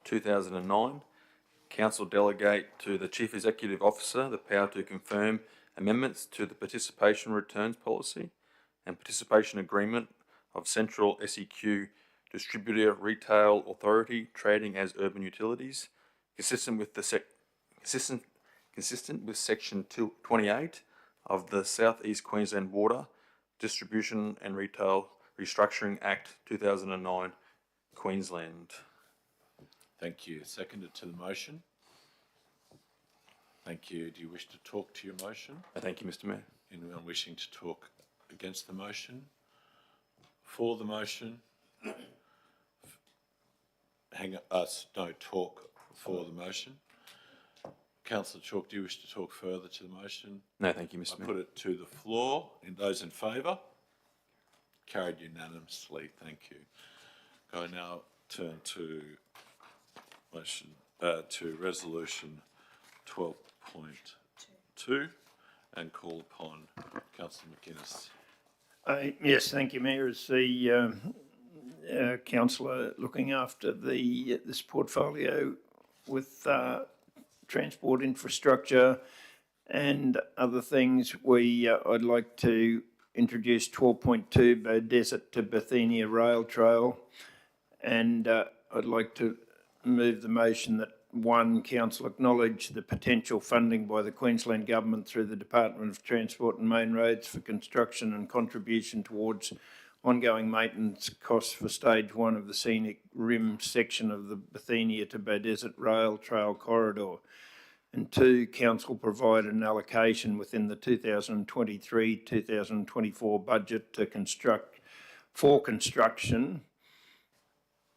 2009, Council delegate to the Chief Executive Officer the power to confirm amendments to the participation returns policy and participation agreement of Central SEQ Distributor Retail Authority trading as urban utilities, consistent with section 28 of the South East Queensland Water Distribution and Retail Restructuring Act 2009, Queensland. Thank you. Seconded to the motion. Thank you. Do you wish to talk to your motion? Thank you, Mr. Mayor. Anyone wishing to talk against the motion? For the motion? Talk for the motion. Councillor Chalk, do you wish to talk further to the motion? No, thank you, Mr. Mayor. I put it to the floor. Those in favour? Carried unanimously. Thank you. I now turn to motion to resolution 12.2 and call upon Councillor McInnes. Yes, thank you, Mayor. As the councillor looking after this portfolio with transport infrastructure and other things, I'd like to introduce 12.2 Bow Desert to Bethania Rail Trail, and I'd like to move the motion that one, council acknowledge the potential funding by the Queensland Government through the Department of Transport and Main Roads for construction and contribution towards ongoing maintenance costs for stage 1 of the Scenic Rim section of the Bethania to Bow Desert Rail Trail corridor. And 2, council provide an allocation within the 2023-2024 budget to construction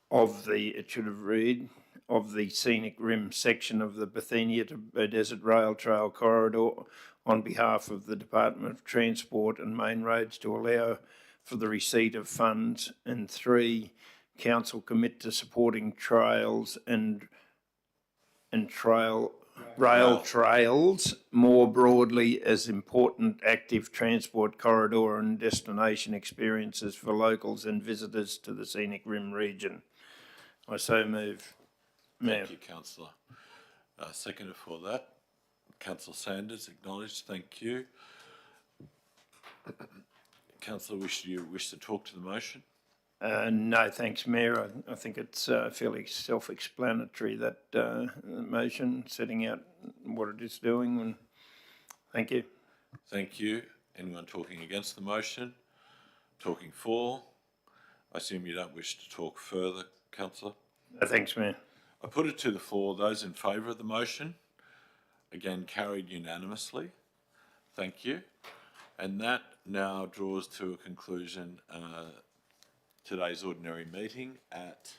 of it should have read, of the Scenic Rim section of the Bethania to Bow Desert Rail Trail corridor on behalf of the Department of Transport and Main Roads to allow for the receipt of funds. And 3, council commit to supporting trails and rail trails more broadly as important active transport corridor and destination experiences for locals and visitors to the Scenic Rim region. I so move. Thank you, Councillor. Seconder for that. Councillor Sanders, acknowledged. Thank you. Councillor, do you wish to talk to the motion? No, thanks, Mayor. I think it's fairly self-explanatory, that motion, setting out what it is doing. And thank you. Thank you. Anyone talking against the motion? Talking for? I assume you don't wish to talk further, Councillor? Thanks, Mayor. I put it to the floor. Those in favour of the motion? Again, carried unanimously. Thank you. And that now draws to a conclusion today's ordinary meeting at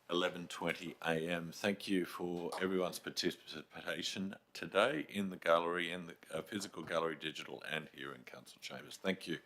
11:20 a.m. Thank you for everyone's participation today in the gallery, in the physical gallery, digital, and here in council chambers. Thank you.